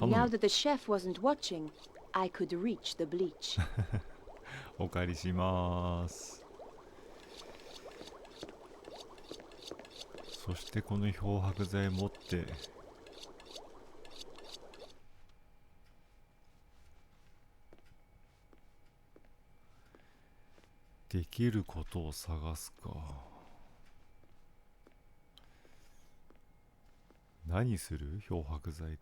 Now that the chef wasn't watching, I could reach the bleach. お借りします。そしてこの漂白剤持ってできることを探すか。何する？漂白剤で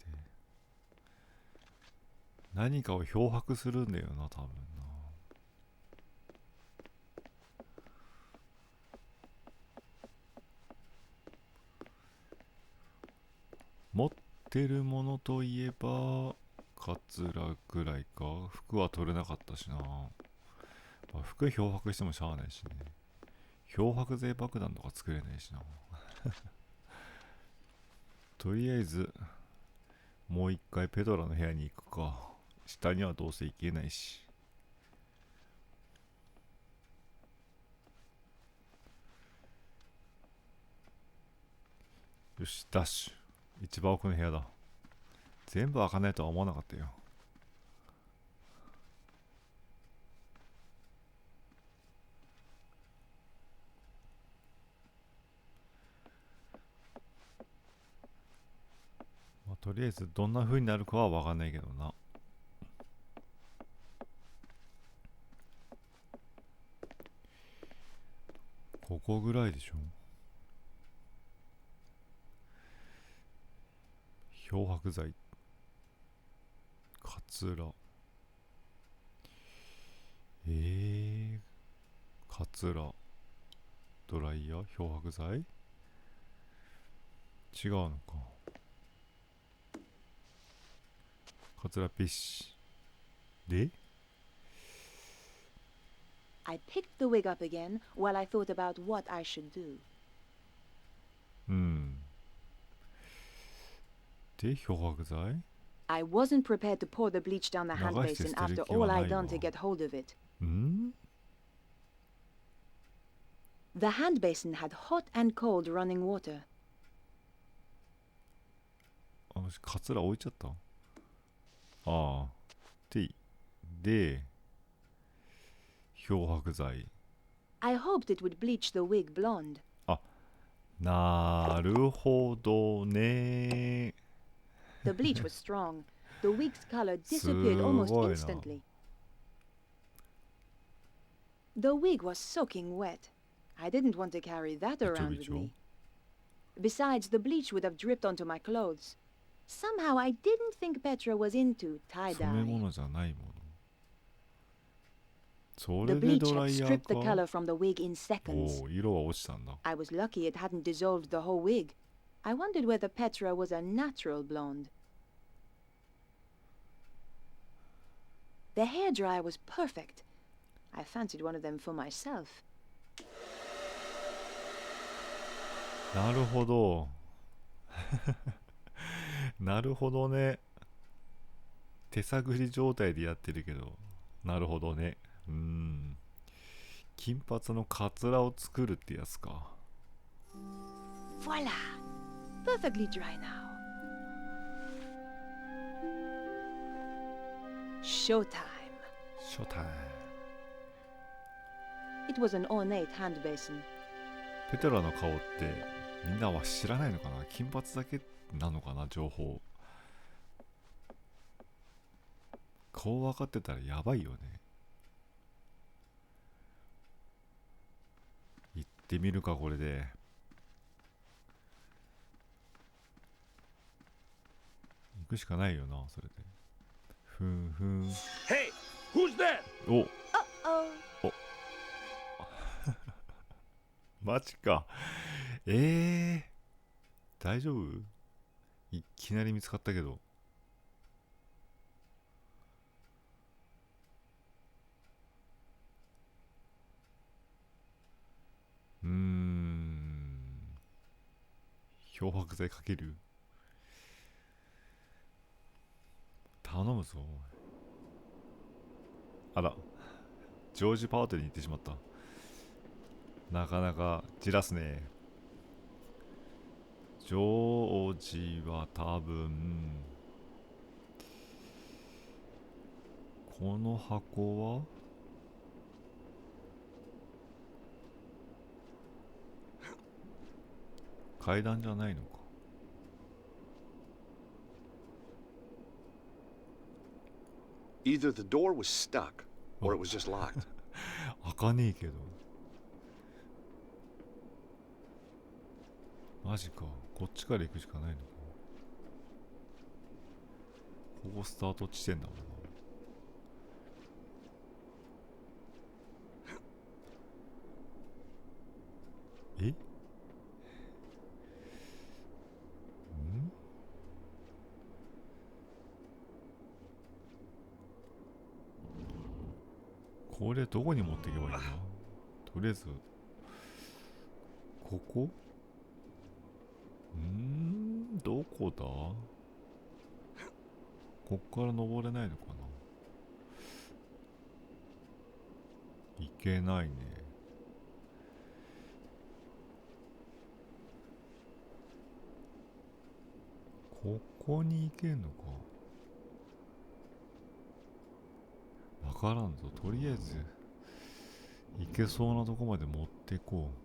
何かを漂白するんだよな、多分な。持ってるものといえばカツラぐらいか。服は取れなかったしな。まあ、服漂白してもしゃあないしね。漂白剤爆弾とか作れないしな。とりあえずもう一回ペドラの部屋に行くか。下にはどうせ行けないし。よし、ダッシュ。一番奥の部屋だ。全部開かないとは思わなかったよ。まあ、とりあえずどんな風になるかは分かんないけどな。ここぐらいでしょ。漂白剤、カツラ、カツラ、ドライヤー、漂白剤、違うのか。カツラピッシでI picked the wig up again while I thought about what I should do. で、漂白剤 I wasn't prepared to pour the bleach down the hand basin after all I'd done to get hold of it. The hand basin had hot and cold running water. カツラ置いちゃった。ああ。で、漂白剤。I hoped it would bleach the wig blonde. あ、なるほどね。The bleach was strong. The wig's color disappeared almost instantly. The wig was soaking wet. I didn't want to carry that around with me. Besides, the bleach would have dripped onto my clothes. Somehow I didn't think Petra was into tie-dye. 染め物じゃないもの。そ The れで bleach ドラ had イヤ stripped ー the か。 color from the wig in seconds. おお、色は落ちたんだ。I was lucky it hadn't dissolved the whole wig. I wondered whether Petra was a natural blonde. The hairdryer was perfect. I fancied one of them for myself. なるほど。なるほどね。手探り状態でやってるけど、なるほどね。金髪のカツラを作るってやつか。Voila! Perfectly dry now. Showtime. ショータイム。 It was an ornate hand basin. ペテラの顔ってみんなは知らないのかな。金髪だけなのかな、情報。顔分かってたらやばいよね。行ってみるか、これで。行くしかないよな、それで。ふんふん。Hey, who's that? お、 Uh-oh. マジか。大丈夫？いきなり見つかったけど。漂白剤かける？頼むぞ。あら、ジョージパーティーに行ってしまった。なかなかじらすね。ジョージは多分この箱は階段じゃないのか。Either the door was stuck, or it was just locked. 開かねえけど。マジか。こっちから行くしかないのか。ここスタート地点だもんな。え？ん？これどこに持っていけばいいの？とりあえずここ？どこだ？こっから登れないのかな？いけないね。ここに行けんのか？わからんぞ。とりあえず行けそうなとこまで持ってこう。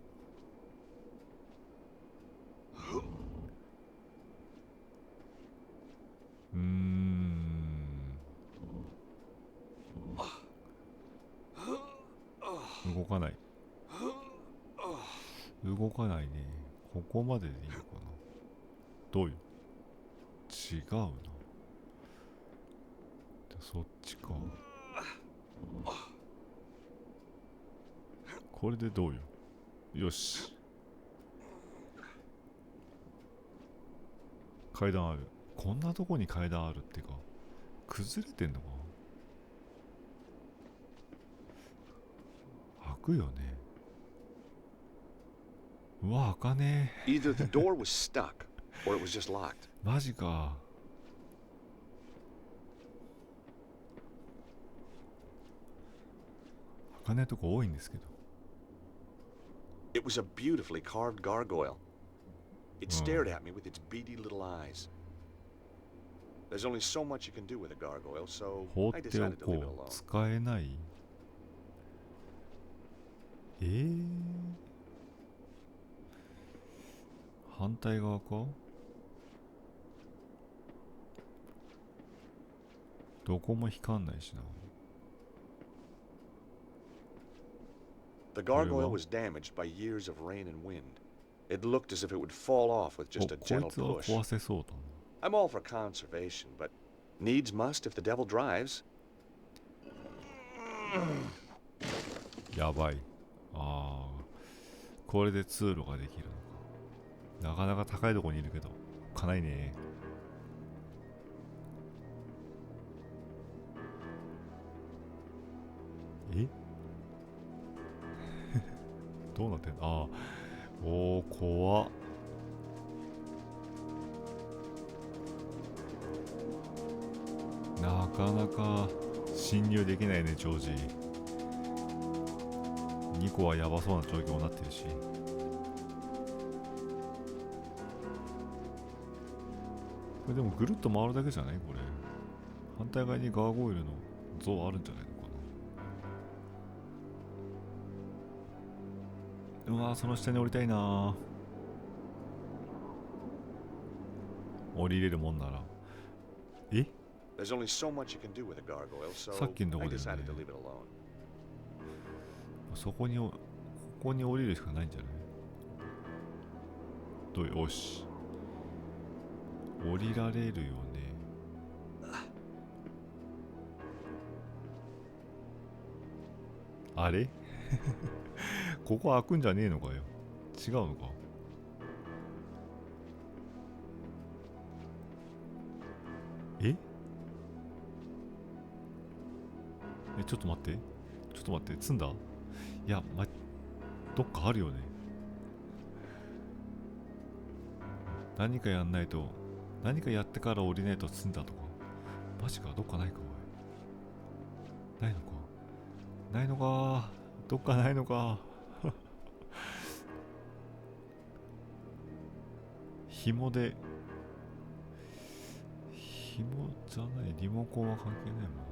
動かない。動かないね。ここまででいいのかな。どういう？違うな。そっちか。これでどうよ。よし。階段ある。こんなとこに階段あるってか、崩れてんのか？開くよね。うわ、開かねえ。Either the door was stuck, or it was just locked. マジか。開かねえとこ多いんですけど。It was a beautifully carved gargoyle. It stared at me with its beady little eyes. There's only so much you can do with a gargoyle, so 放っ I てお decided to leave it こ alone. う。使えない？反対側か？どこも光んないしな。The gargoyle was damaged by years of rain and wind. It looked as if it would fall off with お、 just a こい gentle つは push. 壊せそうだな。I'm all for conservation, but needs must if the devil drives. やばい。ああ、これで通路ができるのか。なかなか高いとこにいるけど、かないね。えどうなってんの？ああ、おー、怖っ。なかなか侵入できないね、ジョージ。ニコはやばそうな状況になってるし。これでもぐるっと回るだけじゃない？これ反対側にガーゴイルの像あるんじゃないのかな。うわー、その下に降りたいな。降りれるもんなら。えThere's only so much you can do with a gargoyle, so さっきのとこ I でね、 decided to leave it alone. そこにここに降りるしかないんじゃない？どうよし。降りられるよね。あれここ開くんじゃねえのかよ。違うのか。ちょっと待って。ちょっと待って。積んだ？いや、どっかあるよね。何かやんないと、何かやってから降りないと積んだとか。マジか、どっかないか、おい。ないのか。ないのか。どっかないのか。紐で。紐じゃない、リモコンは関係ないもんな。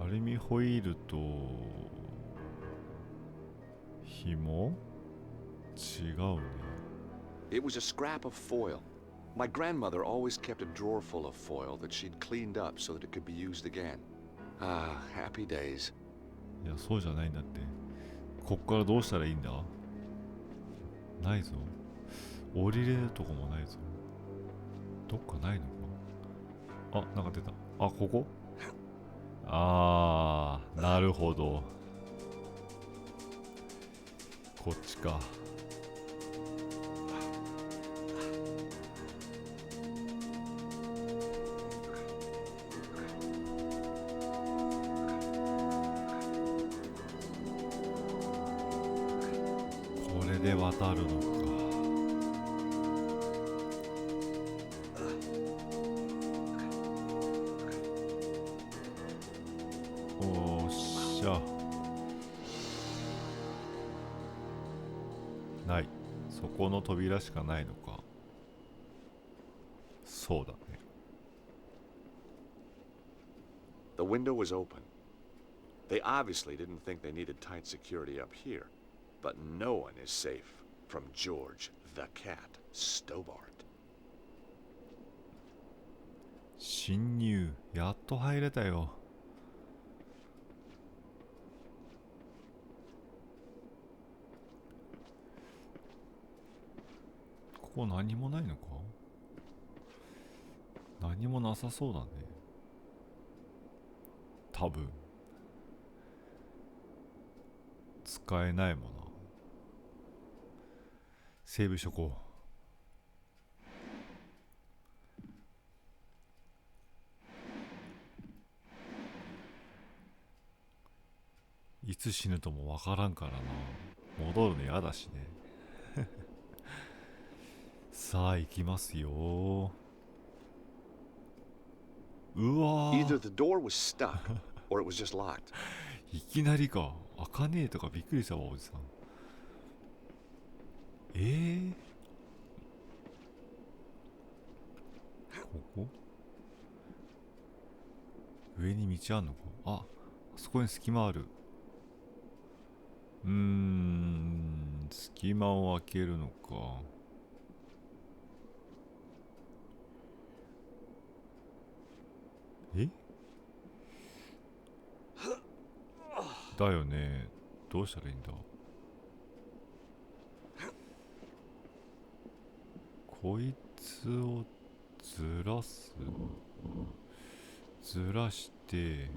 アルミホイールと紐違うね。It was a scrap of foil. My grandmother always kept a drawer full of foil that she'd cleaned up so that it could be used again. Ah, happy days. いや、そうじゃないんだって。こっからどうしたらいいんだ。ないぞ。降りれるとこもないぞ。どっかないのか。あ、なんか出た。あ、ここ。あー、なるほど。こっちか。これで渡るのか。おっしゃ。ない。そこの扉しかないのか。そうだね。The window was open. They obviously didn't think they needed tight security up here. But no one is safe from George the Cat Stobart. 侵入。やっと入れたよ。ここ何もないのか。何もなさそうだね。多分使えないもの。セーブしとこう。いつ死ぬともわからんからな。戻るの嫌だしね。さあ行きますよ。うわー。 Either the door was stuck or it was just locked. いきなりか。開かねえとかびっくりしたわ、おじさん。ここ上に道あんのか。あそこに隙間ある。隙間を開けるのか。だよね。どうしたらいいんだ。こいつをずらす。ずらして、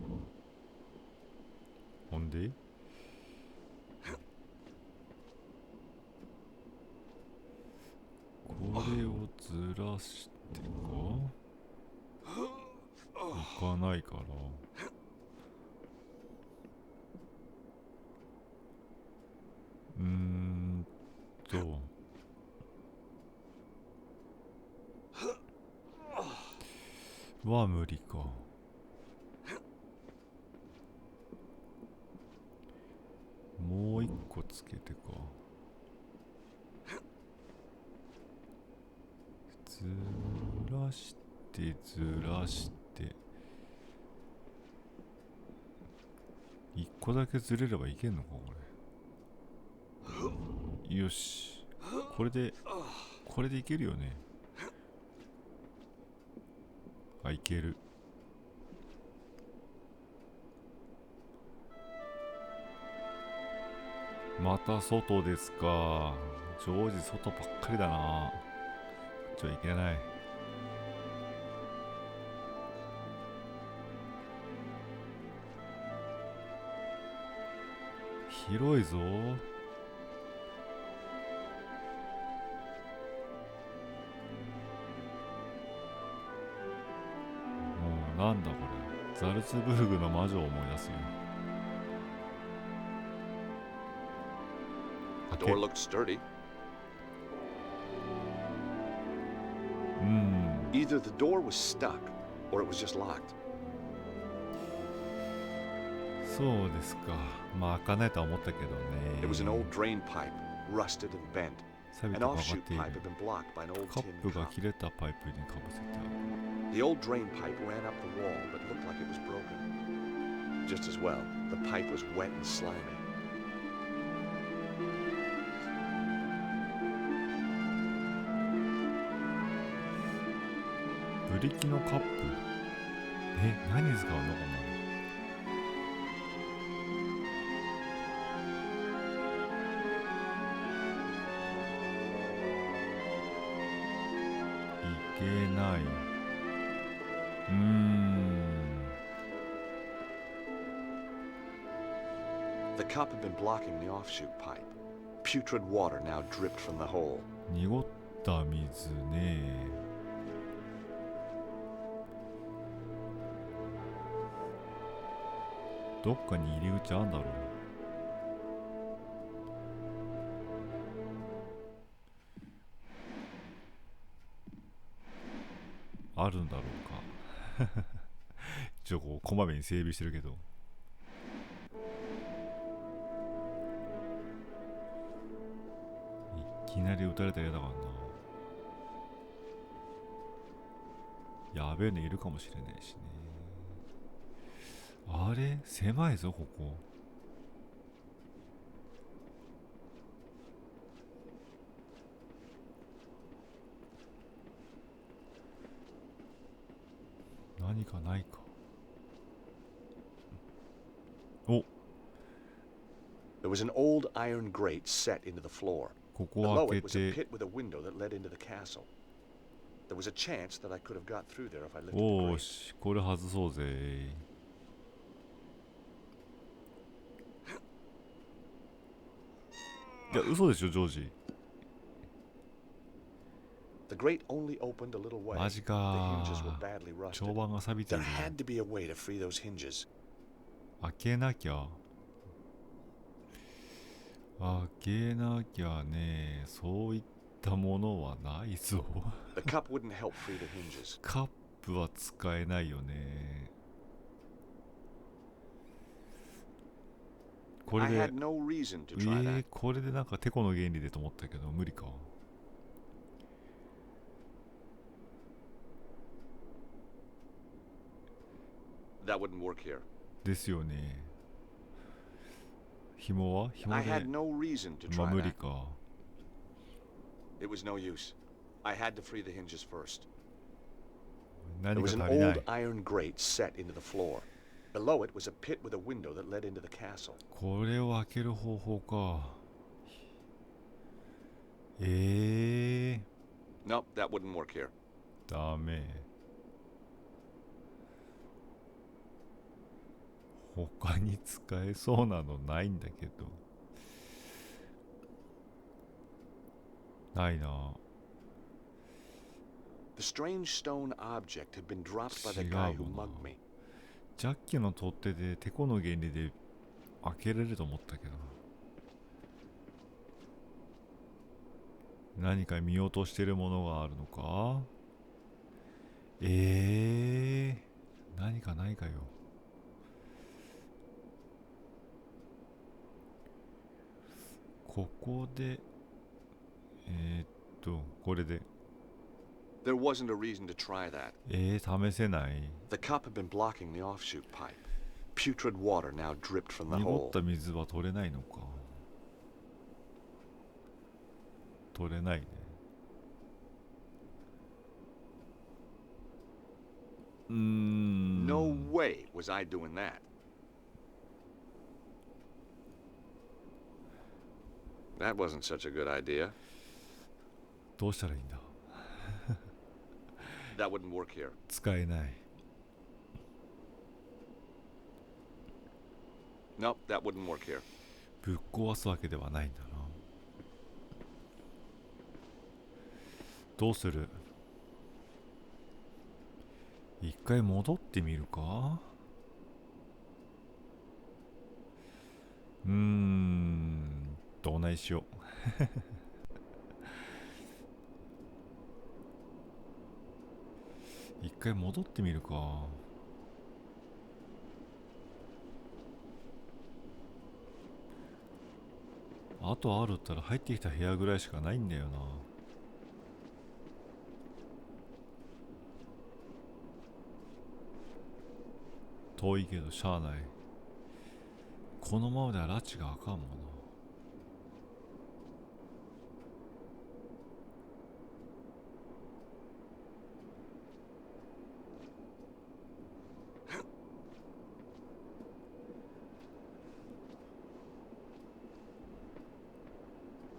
ほんでこれをずらしてか。いかないから。は無理か。もう一個つけてか。ずらしてずらして一個だけずれればいけんのか、これ。よし、これでいけるよね。あ、いける。また外ですか。常時外ばっかりだな。いけない。広いぞ。なんだこれ。ザルツブルグの魔女を思い出すよ。door looked sturdy. うん。 Either the door was stuck or it was just locked. そうですか。まあ開かないとは思ったけどね。 It was an old drain pipe, rusted and bent. 錆び An て曲がっ offshoot てい pipe る。 had been blocked by an old カッ tin プが cup. 切れたパイプにかぶせてある。 The old drain pipe ran up the wall but looked like it was broken. Just as well, the pipe was wet and slimy. ブリキのカップ。何に使うのこんなの。いけない。The cup had been blocking the offshoot pipe. Putrid water now dripped from the hole. 濁った水ね。どっかに入り口あんだろう。あるんだろうか。ちょっとこうこまめに整備してるけど。いきなり撃たれたら嫌だからな。やべえのいるかもしれないしね。あれ狭いぞここ。何かないか。お、 There was an old iron grate set into the floor. ここ Below を開 it け was a て。 pit with a window that led into the castle. There was a chance that I could have got through there if I lifted the お grate. ーし、これ外そうぜ。いや、嘘でしょ、ジョージ。 The grate only opened a little way. マジ The か hinges were badly ー。 rusted. 長板が錆びて There る。 had to be a way to free those hinges. 開けなきゃ。開けなきゃね。そういったものはないぞ。The cup wouldn't help free the hinges. カップは使えないよね。これ I で had no reason to try that. これでなんかテコの原理でと思ったけど無理か。That wouldn't work here. ですよね。紐は紐 I で had no reason to まあ try 無理 that. か。 It was no use. I had to free the hinges first. There 何 was か an 足りな old い。 iron grate set into the floor. Below it was a pit with a window that led into the castle. これを開ける方法か。Nope, that wouldn't work here. ダメ。他に使えそうなのないんだけど。ないな。 The strange stone object had been dropped by the 違う guy who もんな。 mugged me. ジャッキの取っ手でテコの原理で開けれると思ったけど。何か見落としてるものがあるのか。何かないかよ。ここでこれで There wasn't a reason to try that. 試せない。 The cup had been blocking the offshoot pipe. Putrid water now dripped from the 濁っ hole. た水は取れないのか。取れないね。No way was I doing that. That wasn't such a good idea. どうしたらいいんだ。 That wouldn't work here. 使えない。 Nope, that wouldn't work here. ぶっ壊すわけではないんだな。どうする？一回戻ってみるか？どないしよう。一回戻ってみるか。あとあるったら入ってきた部屋ぐらいしかないんだよな。遠いけどしゃあない。このままでは拉致があかんもんな。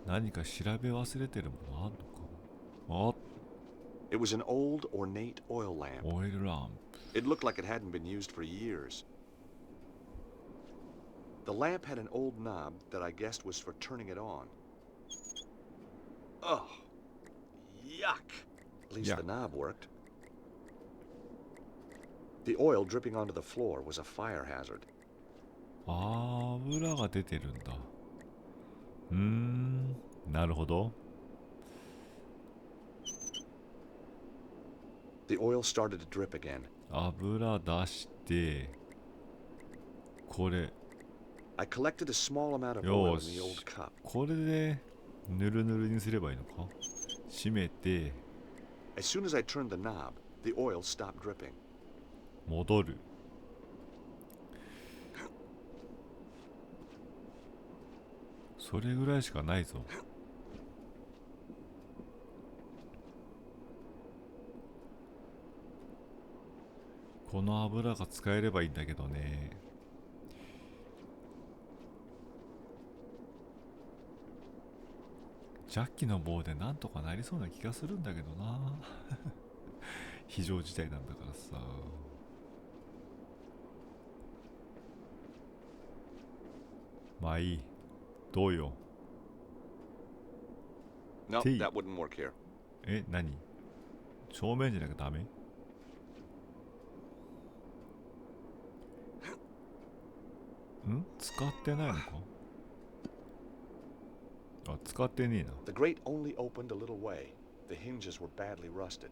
何か調べ忘れてるものあんのか。あ、 It was an old, ornate oil lamp. オイルラン It looked like it hadn't been used for years. The lamp had an old knob that I guessed was for turning it on. Oh, yuck. At least the Yuck. knob worked. The oil dripping onto the floor was a fire hazard. プ。油が出てるんだ。なるほど。The oil started to drip again. 油出して、これ、I collected a small amount of よ oil ー in the old し、 cup. これでぬるぬるにすればいいのか。閉めて、 As soon as I turned the knob, the oil stopped dripping. 戻る。それぐらいしかないぞ。この油が使えればいいんだけどね。ジャッキの棒でなんとかなりそうな気がするんだけどな。非常事態なんだからさ。まあいい。どうよ。 No, Tea. that wouldn't work here. え、何？正面じゃなきゃダメ？使ってないのか？あ、使ってねえな。 The grate only opened a little way. The hinges were badly rusted.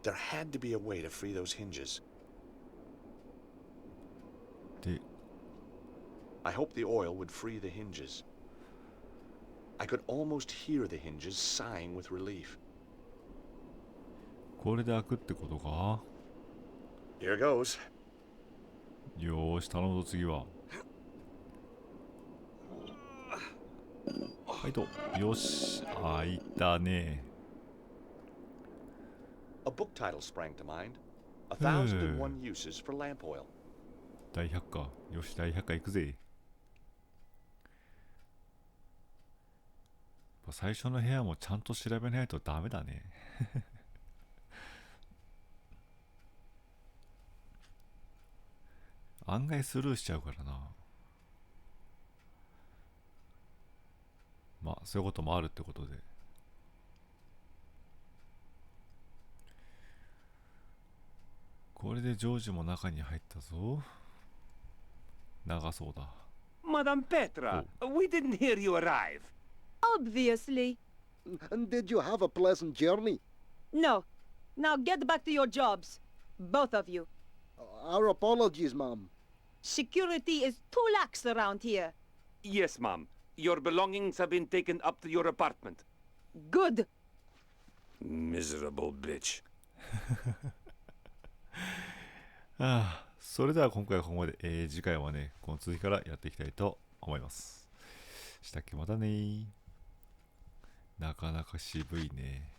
There had to be a way to free those hinges. で、 I hoped the oil would free the hinges. I could almost hear the hinges sighing with relief. これで開くってことか？ Here goes. よーし、頼むぞ次は。はいと、よし、開いたね。A book title sprang to mind. 1001 Uses for Lamp Oil. 大百科。よし、大百科行くぜ。最初の部屋もちゃんと調べないとダメだね。案外スルーしちゃうからな。まあそういうこともあるってことで。これでジョージも中に入ったぞ。長そうだ。Madame Petra, we didn't hear you arrive. Obviously. And did you have a pleasant journey? No. Now get back to your jobs. Both of you. Our apologies, ma'am. Security is too lax around here. Yes, ma'am. Your belongings have been taken up to your apartment. Good. Miserable bitch. それでは今回はここまで、次回はね、この続きからやっていきたいと思います。したっけまたねー。なかなか渋いね。